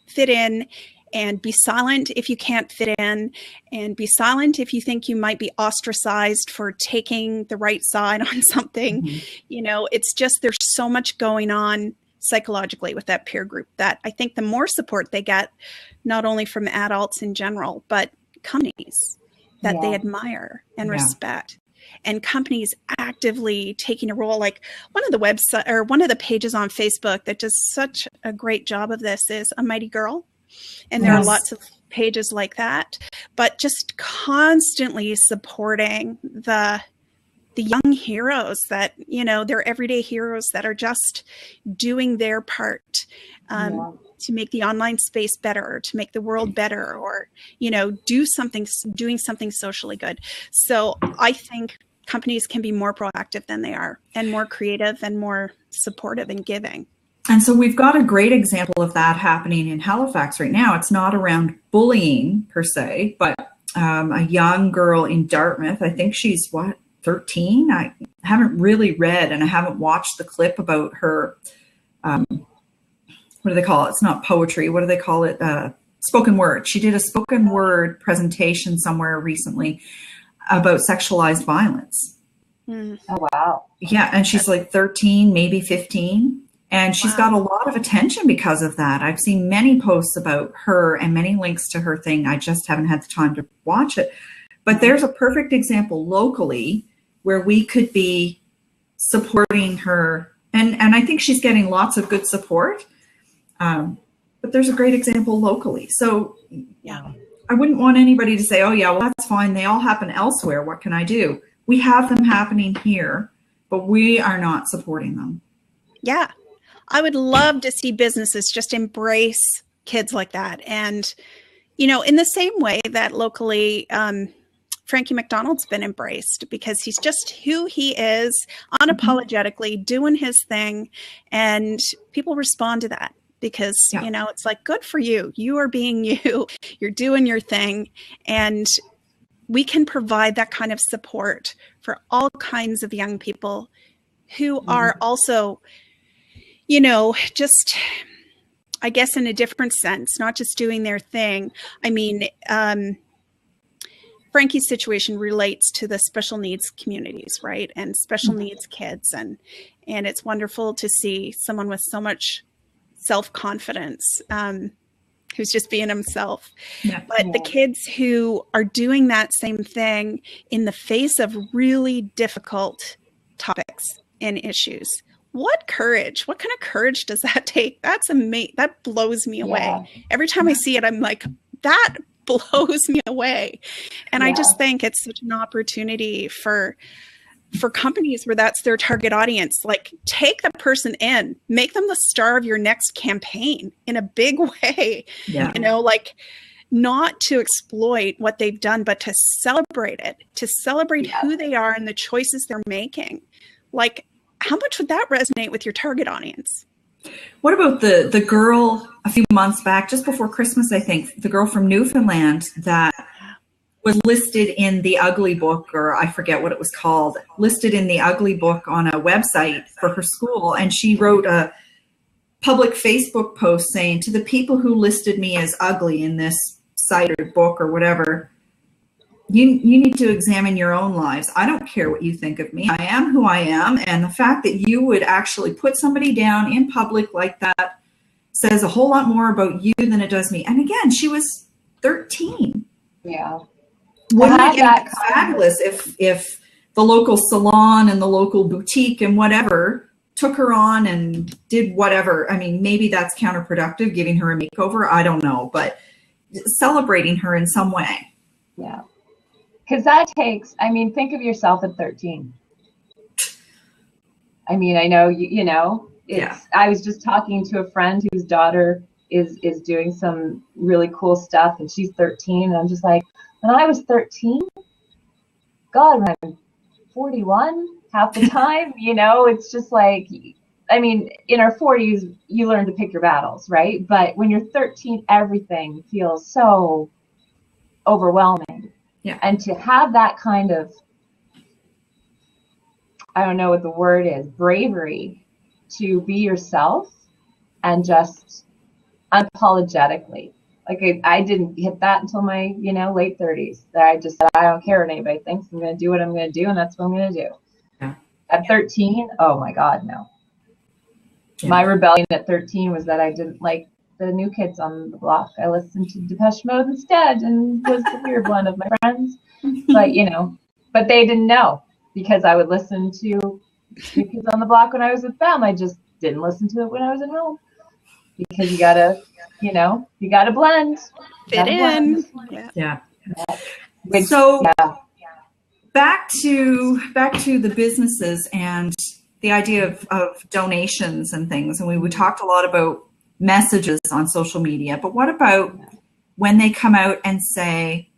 S2: fit in and be silent if you can't fit in, and be silent if you think you might be ostracized for taking the right side on something. You know, it's just, there's so much going on psychologically with that peer group, that I think the more support they get, not only from adults in general, but companies that they admire and respect, and companies actively taking a role. Like one of the website or one of the pages on Facebook that does such a great job of this is A Mighty Girl. And there are lots of pages like that, but just constantly supporting the young heroes that, you know, they're everyday heroes that are just doing their part to make the online space better, or to make the world better, or, you know, doing something socially good. So I think companies can be more proactive than they are, and more creative and more supportive and giving.
S1: And so we've got a great example of that happening in Halifax right now. It's not around bullying per se, but a young girl in Dartmouth, I think she's 13? I haven't really read, and I haven't watched the clip about her, what do they call it? It's not poetry. What do they call it? Spoken word. She did a spoken word presentation somewhere recently about sexualized violence.
S3: Oh, wow.
S1: Yeah, and she's like 13, maybe 15. And she's got a lot of attention because of that. I've seen many posts about her and many links to her thing. I just haven't had the time to watch it. But there's a perfect example locally where we could be supporting her. And I think she's getting lots of good support. But there's a great example locally. So I wouldn't want anybody to say, oh, yeah, well, that's fine. They all happen elsewhere. What can I do? We have them happening here, but we are not supporting them.
S2: Yeah. I would love to see businesses just embrace kids like that. And, you know, in the same way that locally, Frankie McDonald's been embraced, because he's just who he is, unapologetically doing his thing. And people respond to that because, you know, it's like, good for you. You are being you. You're doing your thing. And we can provide that kind of support for all kinds of young people who are also, you know, just, I guess, in a different sense, not just doing their thing. I mean, Frankie's situation relates to the special needs communities, right? And special needs kids. And it's wonderful to see someone with so much self-confidence, who's just being himself. But the kids who are doing that same thing in the face of really difficult topics and issues. What courage, what kind of courage does that take? That's amazing. That blows me away. Every time I see it, I'm like, that blows me away. And I just think it's such an opportunity for companies where that's their target audience. Like, take the person in, make them the star of your next campaign in a big way. You know, like, not to exploit what they've done, but to celebrate it, to celebrate who they are and the choices they're making. Like, how much would that resonate with your target audience?
S1: What about the girl a few months back, just before Christmas, I think, the girl from Newfoundland that was listed in the Ugly Book, or I forget what it was called, listed in the Ugly Book on a website for her school. And she wrote a public Facebook post saying, to the people who listed me as ugly in this site or book or whatever, you need to examine your own lives. I don't care what you think of me. I am who I am. And the fact that you would actually put somebody down in public like that says a whole lot more about you than it does me. And again, she was 13.
S3: Yeah.
S1: Wouldn't it be fabulous if the local salon and the local boutique and whatever took her on and did whatever? I mean, maybe that's counterproductive, giving her a makeover. I don't know, but celebrating her in some way.
S3: Yeah. Because that takes, I mean, think of yourself at 13. I mean, I know, you know, I was just talking to a friend whose daughter is doing some really cool stuff, and she's 13. And I'm just like, when I was 13, God, when I'm 41, half the time, you know, it's just like, I mean, in our 40s, you learn to pick your battles, right? But when you're 13, everything feels so overwhelming.
S1: Yeah.
S3: And to have that kind of, I don't know what the word is, bravery to be yourself and just unapologetically. Like, I didn't hit that until my, you know, late 30s. I just said, I don't care what anybody thinks. I'm going to do what I'm going to do, and that's what I'm going to do.
S1: Yeah.
S3: At 13, oh my God, no. My rebellion at 13 was that I didn't like the New Kids on the Block. I listened to Depeche Mode instead and was the weird one of my friends. But, but they didn't know because I would listen to New Kids on the Block when I was with them. I just didn't listen to it when I was at home because you gotta blend.
S2: Fit in.
S1: Yeah.
S3: Which,
S1: so back to the businesses and the idea of donations and things. And we talked a lot about messages on social media, but what about when they come out and say,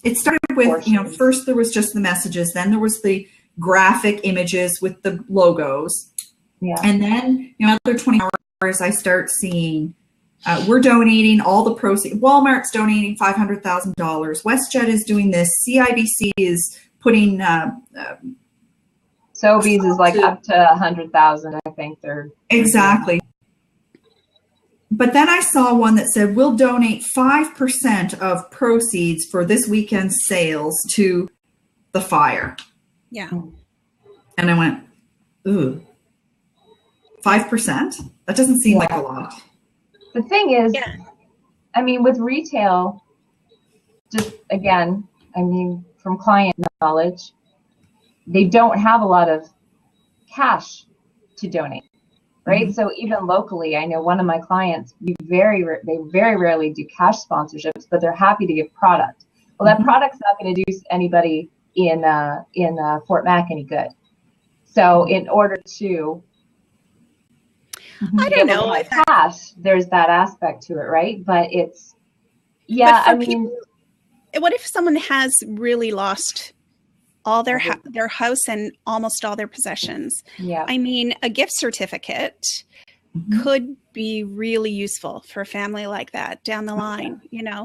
S1: it started with, first there was just the messages, then there was the graphic images with the logos. Yeah. And then, after 20 hours, I start seeing, we're donating all the proceeds. Walmart's donating $500,000. WestJet is doing this. CIBC is putting,
S3: Sobeys is like up to 100,000. I think they're
S1: exactly. But then I saw one that said, we'll donate 5% of proceeds for this weekend's sales to the fire.
S2: Yeah.
S1: And I went, ooh, 5%? That doesn't seem like a lot.
S3: The thing is, with retail, just again, from client knowledge, they don't have a lot of cash to donate. Right. Mm-hmm. So even locally, I know one of my clients, they very rarely do cash sponsorships, but they're happy to give product. Well, that product's not going to do anybody in Fort Mac any good. So in order to,
S2: I don't know,
S3: cash, there's that aspect to it, right? But it's,
S2: people, what if someone has really lost all their house and almost all their possessions?
S3: Yeah.
S2: A gift certificate could be really useful for a family like that down the line,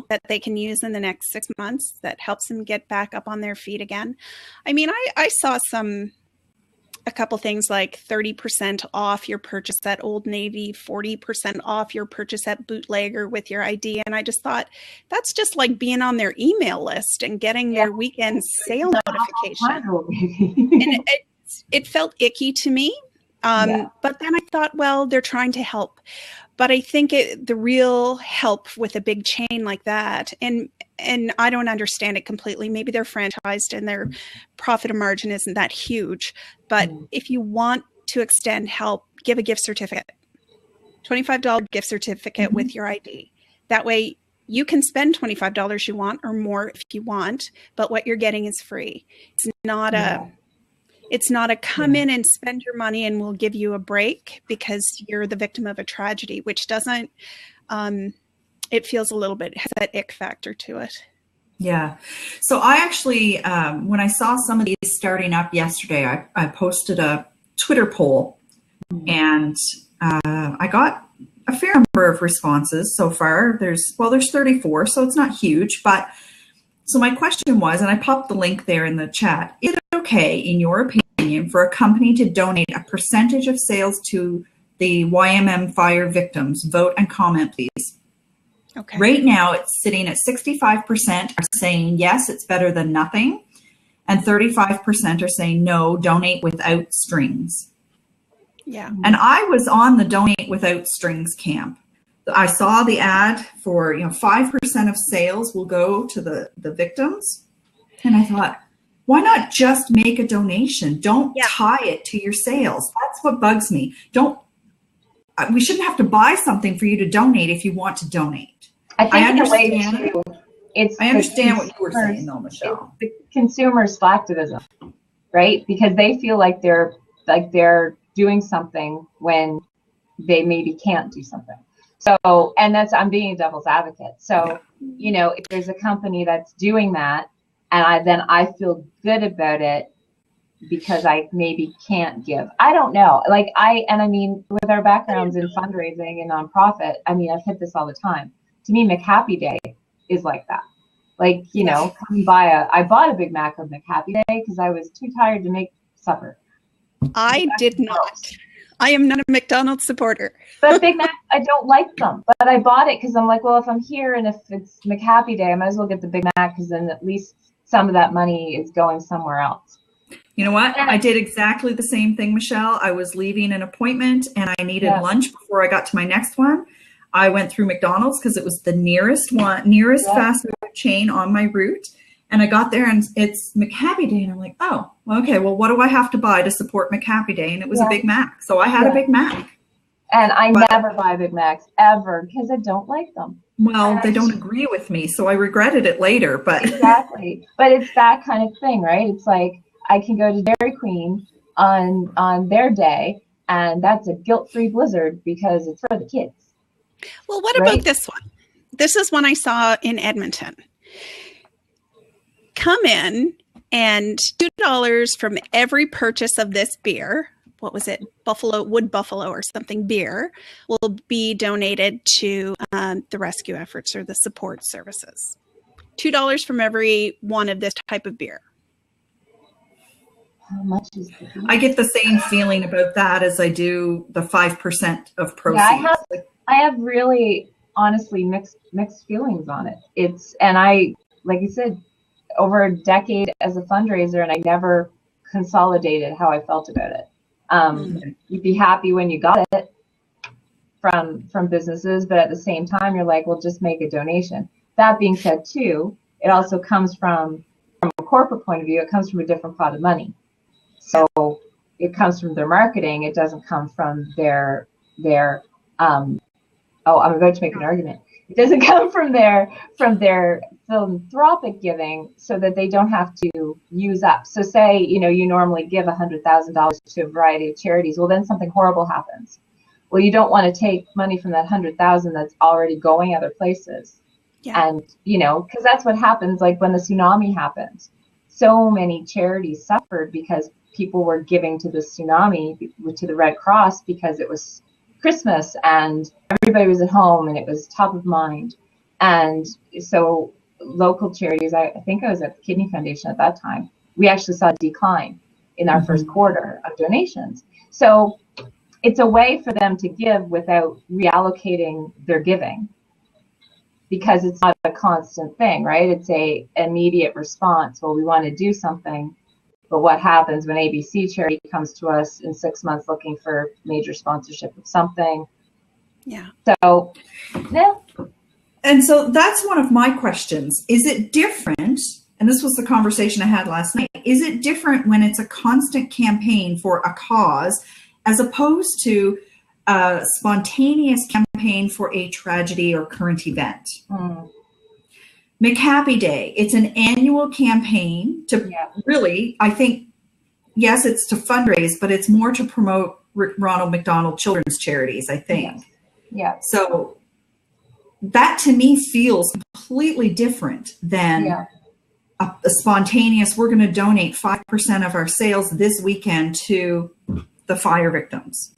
S2: that they can use in the next 6 months that helps them get back up on their feet again. I saw a couple things like 30% off your purchase at Old Navy, 40% off your purchase at Bootlegger with your ID. And I just thought that's just like being on their email list and getting their weekend sale notification. And it felt icky to me. But then I thought, well, they're trying to help. But I think the real help with a big chain like that, and I don't understand it completely. Maybe they're franchised and their profit margin isn't that huge. But if you want to extend help, give a gift certificate, $25 gift certificate with your ID. That way you can spend $25 you want or more if you want, but what you're getting is free. It's not a come in and spend your money and we'll give you a break because you're the victim of a tragedy, which doesn't, it feels a little bit, has that ick factor to it.
S1: Yeah. So I actually, when I saw some of these starting up yesterday, I posted a Twitter poll and I got a fair number of responses so far. There's 34, so it's not huge, but so my question was, and I popped the link there in the chat, is it okay, in your opinion, for a company to donate a percentage of sales to the YMM fire victims? Vote and comment, please.
S2: Okay.
S1: Right now, it's sitting at 65% are saying, yes, it's better than nothing. And 35% are saying, no, donate without strings.
S2: Yeah.
S1: And I was on the donate without strings camp. I saw the ad for, 5% of sales will go to the victims. And I thought, why not just make a donation? Don't tie it to your sales. That's what bugs me. We shouldn't have to buy something for you to donate if you want to donate. I understand what you were saying though, Michelle.
S3: The consumer's slacktivism, right? Because they feel like they're doing something when they maybe can't do something. So, and I'm being a devil's advocate. So, if there's a company that's doing that and I feel good about it because I maybe can't give. I don't know. With our backgrounds in fundraising and nonprofit, I've hit this all the time. To me, McHappy Day is like that. Come buy I bought a Big Mac of McHappy Day because I was too tired to make supper.
S2: I did not. I am not a McDonald's supporter.
S3: But Big Mac, I don't like them. But I bought it because I'm like, well, if I'm here and if it's McHappy Day, I might as well get the Big Mac because then at least some of that money is going somewhere else.
S1: You know what? I did exactly the same thing, Michelle. I was leaving an appointment and I needed lunch before I got to my next one. I went through McDonald's because it was the nearest fast food chain on my route. And I got there and it's McHappy Day. And I'm like, oh, okay, well, what do I have to buy to support McHappy Day? And it was a Big Mac. So I had a Big Mac.
S3: And I never buy Big Macs ever because I don't like them.
S1: Well, they don't agree with me. So I regretted it later. But
S3: exactly. But it's that kind of thing, right? It's like I can go to Dairy Queen on their day, and that's a guilt-free blizzard because it's for the kids.
S2: Well, what about this one? This is one I saw in Edmonton. Come in and $2 from every purchase of this beer. What was it? Wood Buffalo or something beer will be donated to the rescue efforts or the support services. $2 from every one of this type of beer.
S3: How much is the beer?
S1: I get the same feeling about that as I do the 5% of proceeds.
S3: Yeah, I have really, honestly, mixed feelings on it. And I, like you said, over a decade as a fundraiser, and I never consolidated how I felt about it. You'd be happy when you got it from businesses, but at the same time, you're like, well, just make a donation. That being said, too, it also comes from a corporate point of view. It comes from a different pot of money. So it comes from their marketing. It doesn't come from their I'm about to make an argument. It doesn't come from their philanthropic giving, so that they don't have to use up. So say, you normally give $100,000 to a variety of charities. Well, then something horrible happens. Well, you don't want to take money from that $100,000 that's already going other places. Yeah. And, because that's what happens. Like when the tsunami happened, so many charities suffered because people were giving to the tsunami, to the Red Cross, because it was Christmas and everybody was at home and it was top of mind. And so local charities, I think I was at the Kidney Foundation at that time, we actually saw a decline in our first quarter of donations. So it's a way for them to give without reallocating their giving, because it's not a constant thing, right? It's a immediate response. Well, we want to do something, but what happens when ABC charity comes to us in 6 months looking for major sponsorship of something?
S2: Yeah.
S3: So, yeah.
S1: And so that's one of my questions. Is it different? And this was the conversation I had last night. Is it different when it's a constant campaign for a cause as opposed to a spontaneous campaign for a tragedy or current event? McHappy Day, it's an annual campaign to really, I think, yes, it's to fundraise, but it's more to promote Ronald McDonald Children's Charities, I think.
S3: Yeah.
S1: So that to me feels completely different than a spontaneous, we're going to donate 5% of our sales this weekend to the fire victims.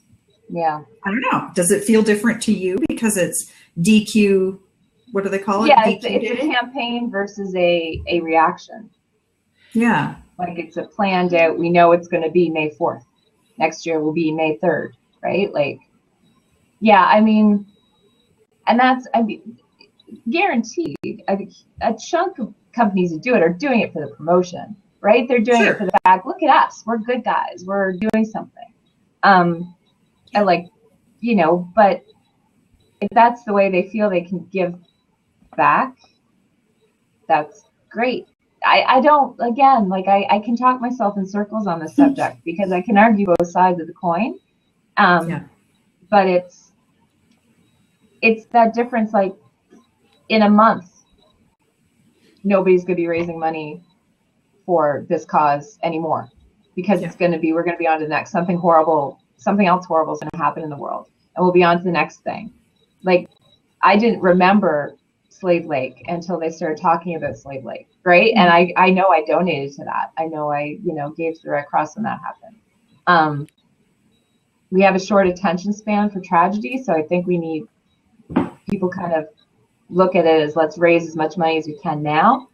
S3: Yeah.
S1: I don't know. Does it feel different to you because it's DQ? What do they call it?
S3: Yeah, it's a campaign versus a reaction.
S1: Yeah.
S3: Like it's a planned out, we know it's going to be May 4th. Next year will be May 3rd, right? Like, yeah, I mean, and that's, guaranteed, a chunk of companies that do it are doing it for the promotion, right? They're doing it for the fact, look at us, we're good guys, we're doing something. And like, but if that's the way they feel they can give back, that's great. I don't, again, like I can talk myself in circles on this subject because I can argue both sides of the coin. But it's that difference, like in a month, nobody's going to be raising money for this cause anymore because we're going to be on to the next, something else horrible is going to happen in the world. And we'll be on to the next thing. Like, I didn't remember Slave Lake until they started talking about Slave Lake, right? And I know I donated to that. I know I, gave to the Red Cross when that happened. We have a short attention span for tragedy, so I think we need people kind of look at it as let's raise as much money as we can now.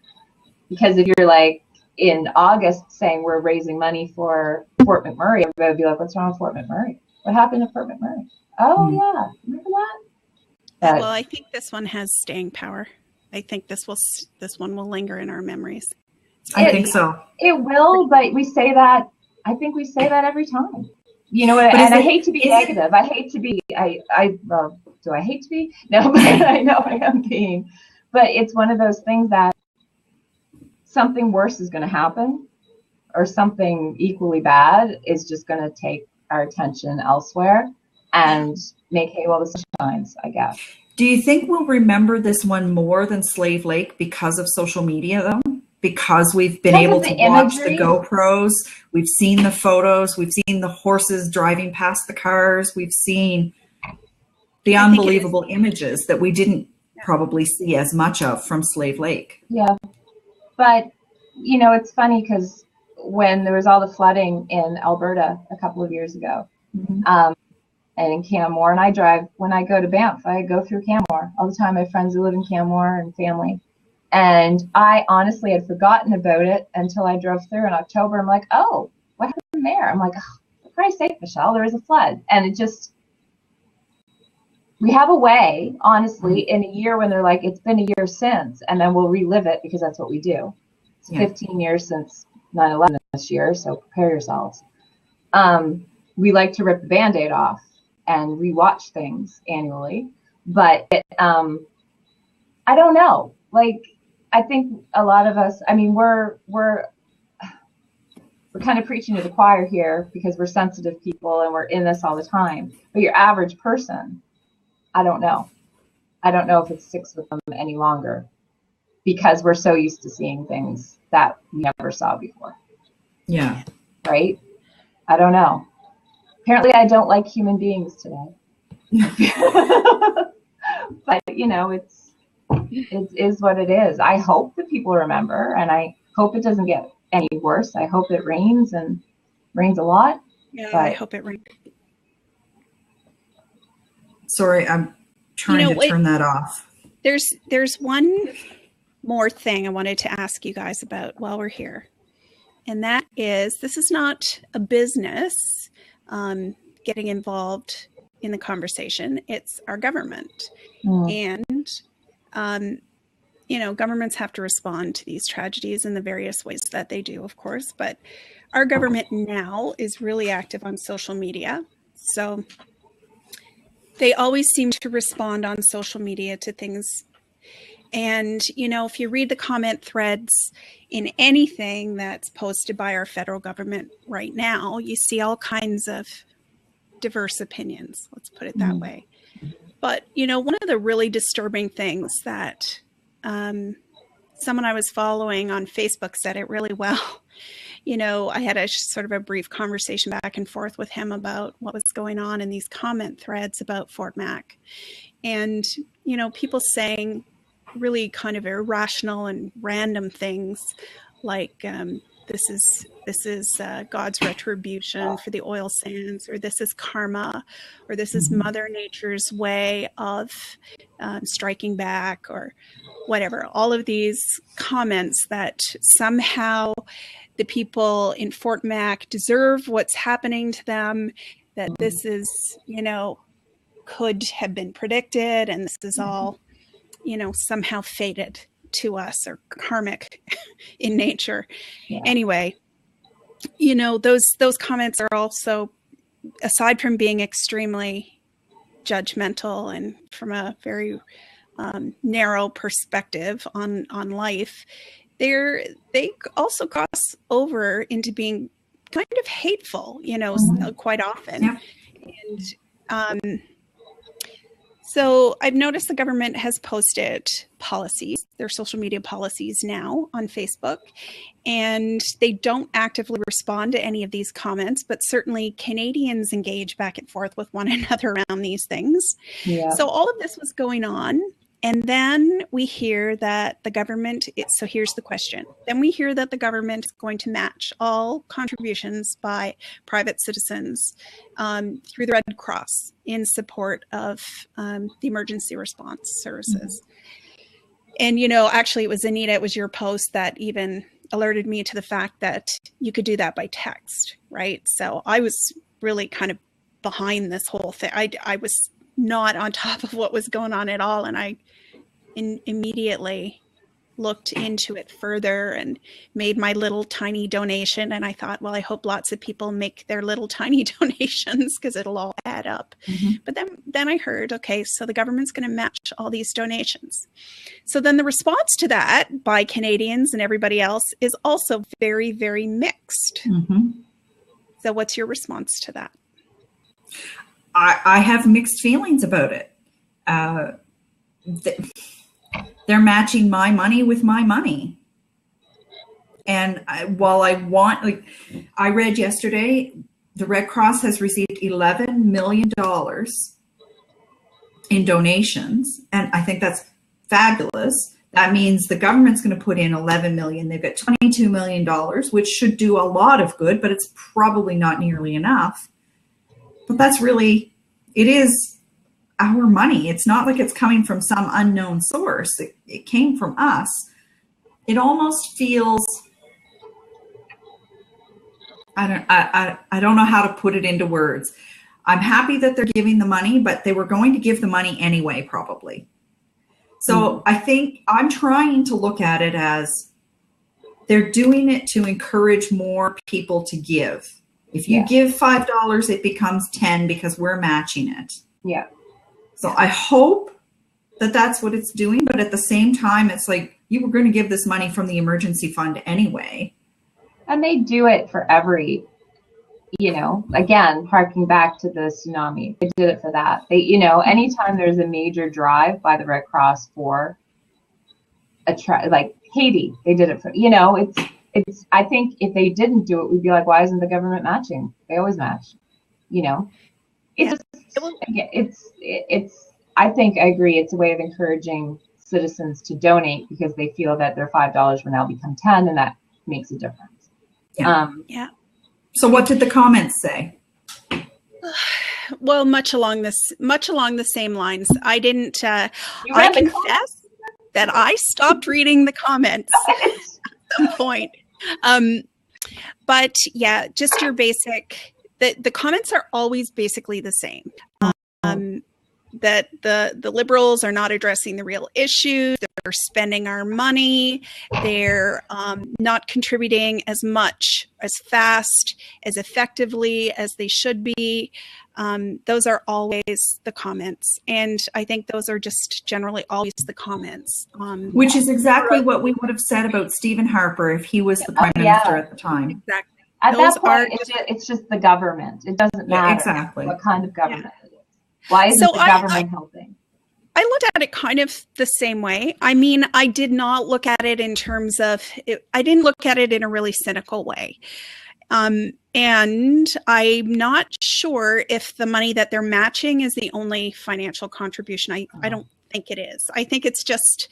S3: Because if you're like in August saying we're raising money for Fort McMurray, everybody would be like, what's wrong with Fort McMurray? What happened to Fort McMurray? Oh, yeah. Remember that?
S2: Well, I think this one has staying power. I think this one will linger in our memories.
S1: I think so.
S3: It will, but we say that I think we say that every time. You know,
S1: But
S3: and I hate to be negative. I hate to be, well, do I hate to be? No, but I know I am being. But it's one of those things that something worse is going to happen, or something equally bad is just going to take our attention elsewhere and make hay while the sun shines, I guess.
S1: Do you think we'll remember this one more than Slave Lake because of social media, though? Because we've been able to watch the GoPros, we've seen the photos, we've seen the horses driving past the cars, we've seen the unbelievable images that we didn't probably see as much of from Slave Lake.
S3: Yeah, but you know, it's funny because when there was all the flooding in Alberta a couple of years ago, and in Canmore, and when I go to Banff, I go through Canmore all the time. I have friends who live in Canmore and family. And I honestly had forgotten about it until I drove through in October. I'm like, oh, what happened there? I'm like, oh, for Christ's sake, Michelle, there was a flood. And it just, we have a way, honestly, in a year when they're like, it's been a year since, and then we'll relive it because that's what we do. It's 15 years since 9/11 this year, so prepare yourselves. We like to rip the Band-Aid off and rewatch things annually, but I don't know. Like, I think a lot of us, I mean, we're kind of preaching to the choir here because we're sensitive people and we're in this all the time. But your average person, I don't know. I don't know if it sticks with them any longer because we're so used to seeing things that we never saw before.
S1: Yeah.
S3: Right? I don't know. Apparently I don't like human beings today. But, you know, it is what it is. I hope that people remember, and I hope it doesn't get any worse. I hope it rains and rains a lot.
S2: Yeah, but I hope it rains.
S1: Sorry, I'm trying to turn that off.
S2: There's one more thing I wanted to ask you guys about while we're here. And that is, this is not a business getting involved in the conversation. It's our government. And, you know, governments have to respond to these tragedies in the various ways that they do, of course. But our government now is really active on social media. So they always seem to respond on social media to things. And, you know, if you read the comment threads in anything that's posted by our federal government right now, you see all kinds of diverse opinions. Let's put it that way. But, you know, one of the really disturbing things that someone I was following on Facebook said it really well. You know, I had a sort of a brief conversation back and forth with him about what was going on in these comment threads about Fort Mac. And, you know, people saying really kind of irrational and random things like this is God's retribution for the oil sands, or this is karma, or this is Mother Nature's way of striking back, or whatever. All of these comments that somehow the people in Fort Mac deserve what's happening to them, that this is, you know, could have been predicted, and this is all, you know, somehow fated to us or karmic in nature. Yeah. Anyway, you know, those comments are also, aside from being extremely judgmental and from a very narrow perspective on life, they also cross over into being kind of hateful, you know, quite often. Yeah. And so I've noticed the government has posted policies, their social media policies now on Facebook, and they don't actively respond to any of these comments, but certainly Canadians engage back and forth with one another around these things. Yeah. So all of this was going on. And then we hear that the government, so here's the question. Then we hear that the government is going to match all contributions by private citizens through the Red Cross in support of the emergency response services. And, you know, actually it was Anita, it was your post that even alerted me to the fact that you could do that by text, right? So I was really kind of behind this whole thing. I was not on top of what was going on at all. And I immediately looked into it further and made my little tiny donation. And I thought, well, I hope lots of people make their little tiny donations because it'll all add up.
S1: Mhm.
S2: But then I heard, okay, so the government's going to match all these donations. So then the response to that by Canadians and everybody else is also very, very mixed.
S1: Mhm.
S2: So what's your response to that?
S1: I have mixed feelings about it. They're matching my money with my money. And while I read yesterday, the Red Cross has received $11 million in donations. And I think that's fabulous. That means the government's going to put in $11 million. They've got $22 million, which should do a lot of good, but it's probably not nearly enough. But it is our money. It's not like it's coming from some unknown source. It came from us. It almost feels, I don't know how to put it into words. I'm happy that they're giving the money, but they were going to give the money anyway, probably. So I think I'm trying to look at it as they're doing it to encourage more people to give. If you give $5, it becomes 10 because we're matching it.
S3: Yeah.
S1: So I hope that that's what it's doing. But at the same time, it's like you were going to give this money from the emergency fund anyway.
S3: And they do it for every, again, harking back to the tsunami, they did it for that. Anytime there's a major drive by the Red Cross for like Haiti, they did it for, it's, I think if they didn't do it, we'd be like, why isn't the government matching? They always match, I think I agree. It's a way of encouraging citizens to donate because they feel that their $5 will now become 10 and that makes a difference.
S2: Yeah.
S1: So what did the comments say?
S2: Well, much along the same lines. I didn't, I confess that I stopped reading the comments at some point. But yeah, just your basic, the comments are always basically the same. That the Liberals are not addressing the real issues. They're spending our money. They're not contributing as much, as fast, as effectively as they should be. Those are always the comments. And I think those are just generally always the comments.
S1: Which is exactly what we would have said about Stephen Harper if he was the Prime Minister at the time.
S2: Exactly.
S3: At that point, it's just the government. It doesn't matter what kind of government it is. Why isn't the government helping?
S2: I looked at it kind of the same way. I mean, I did not look at it in terms of, I didn't look at it in a really cynical way. And I'm not sure if the money that they're matching is the only financial contribution. I don't think it is. I think it's just,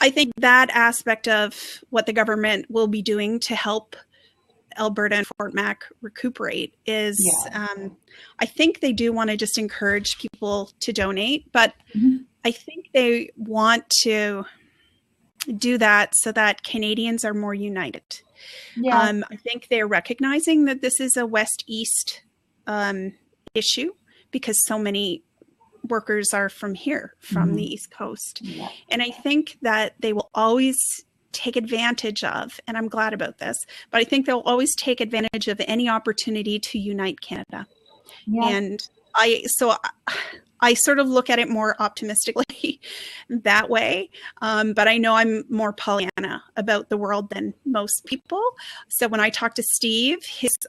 S2: I think that aspect of what the government will be doing to help Alberta and Fort Mac recuperate is, I think they do want to just encourage people to donate, but I think they want to do that so that Canadians are more united. I think they're recognizing that this is a West-East issue because so many workers are from here, from the East Coast. And I think that they will always take advantage of, and I'm glad about this, but I think they'll always take advantage of any opportunity to unite Canada. And I sort of look at it more optimistically that way. But I know I'm more Pollyanna about the world than most people. So when I talk to Steve,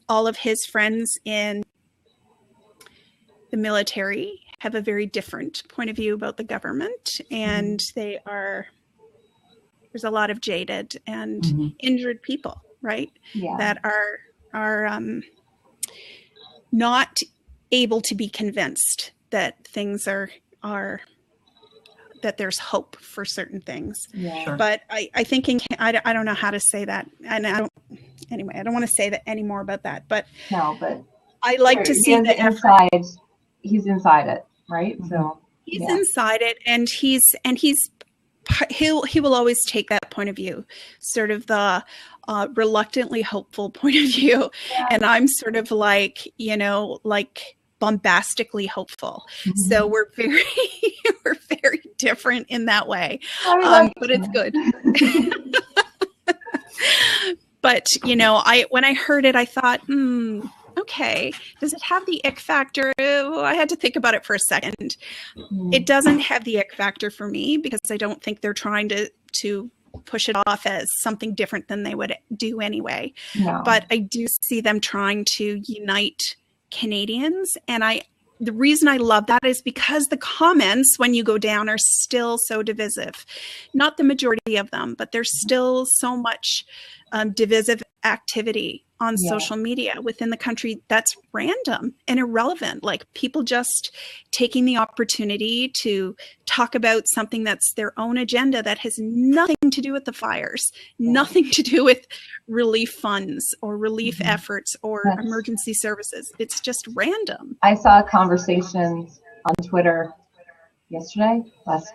S2: all of his friends in the military have a very different point of view about the government, and there's a lot of jaded and injured people, right? That are not able to be convinced that things are that there's hope for certain things. But I think I don't know how to say that, and I don't want to say that anymore about that. But I like to see the
S3: inside. He's inside it, right? So
S2: he's inside it, and he will always take that point of view, sort of the reluctantly hopeful point of view. And I'm sort of like, bombastically hopeful.
S3: Mm-hmm.
S2: So we're very we're very different in that way. But it's good. But when I heard it, I thought, okay, does it have the ick factor? I had to think about it for a second. It doesn't have the ick factor for me, because I don't think they're trying to push it off as something different than they would do anyway.
S3: No.
S2: But I do see them trying to unite Canadians. And the reason I love that is because the comments, when you go down, are still so divisive. Not the majority of them, but there's still so much divisive activity on social media within the country that's random and irrelevant. Like people just taking the opportunity to talk about something that's their own agenda that has nothing to do with the fires, nothing to do with relief funds or relief efforts or emergency services. It's just random.
S3: I saw conversations on Twitter yesterday, last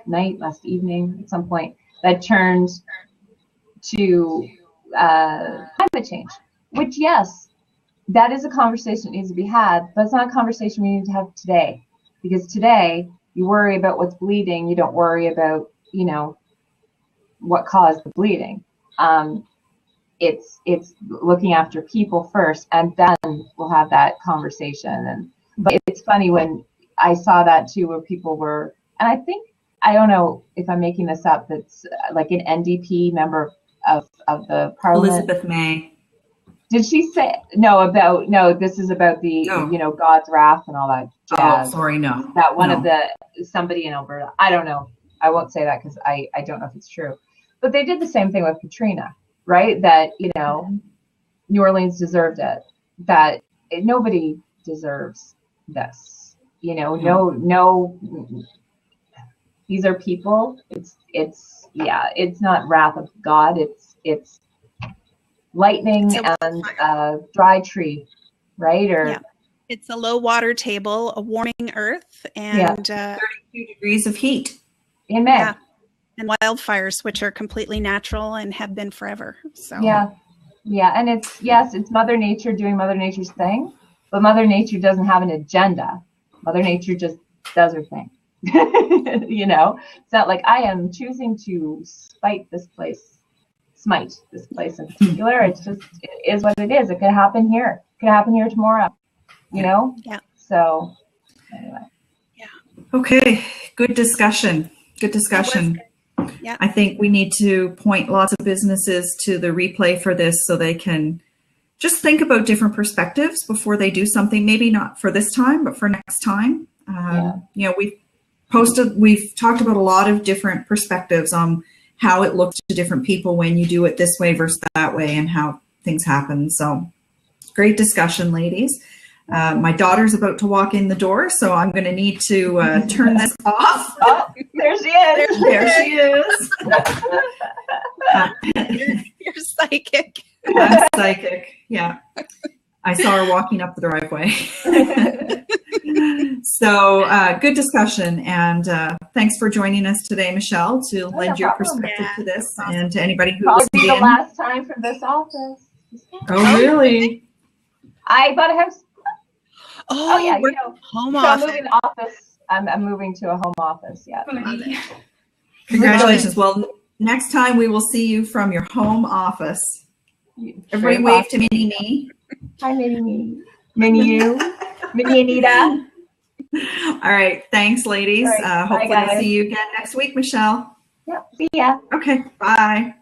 S3: evening, at some point, that turned to climate change. Which, yes, that is a conversation that needs to be had, but it's not a conversation we need to have today. Because today, you worry about what's bleeding. You don't worry about, what caused the bleeding. It's looking after people first, and then we'll have that conversation. But it's funny when I saw that too, where people were, and I don't know if I'm making this up, that's like an NDP member of the parliament.
S1: Elizabeth May.
S3: Did she say this is about the God's wrath and all that jazz?
S1: Oh, sorry, no.
S3: That one of somebody in Alberta. I don't know. I won't say that because I don't know if it's true. But they did the same thing with Katrina, right? That New Orleans deserved it. That nobody deserves this. No. These are people. It's not wrath of God. It's lightning and dry tree, right?
S2: It's a low water table, a warming earth, and
S1: 32 degrees of heat
S3: in May.
S2: Yeah. And wildfires, which are completely natural and have been forever. So
S3: and it's Mother Nature doing Mother Nature's thing, but Mother Nature doesn't have an agenda. Mother Nature just does her thing. It's not like I am choosing to smite this place in particular. It is what it is. It could happen here. It could happen here tomorrow.
S2: Yeah.
S3: So anyway.
S2: Yeah.
S1: Okay. Good discussion.
S2: Yeah.
S1: I think we need to point lots of businesses to the replay for this so they can just think about different perspectives before they do something, maybe not for this time, but for next time. We've talked about a lot of different perspectives on how it looks to different people when you do it this way versus that way and how things happen. So great discussion, ladies. My daughter's about to walk in the door, so I'm going to need to turn this off.
S3: Oh, there she is.
S1: There she is.
S2: You're psychic.
S1: I'm psychic. Yeah. I saw her walking up the driveway. So good discussion. And thanks for joining us today, Michelle, to lend your perspective to this and to anybody who
S3: Probably
S1: listened
S3: the
S1: in.
S3: last time from this office.
S1: Oh, really?
S3: I bought a house.
S2: Oh yeah, home office.
S3: I'm moving to office. I'm moving to a home office. Yeah.
S1: Congratulations. Well, next time we will see you from your home office. Everybody wave to Mini Me.
S3: Hi, Mini Me. Mini you. Mini Anita.
S1: All right. Thanks, ladies.
S3: All right.
S1: Hopefully we'll see you again next week, Michelle.
S3: Yep. See ya.
S1: Okay. Bye.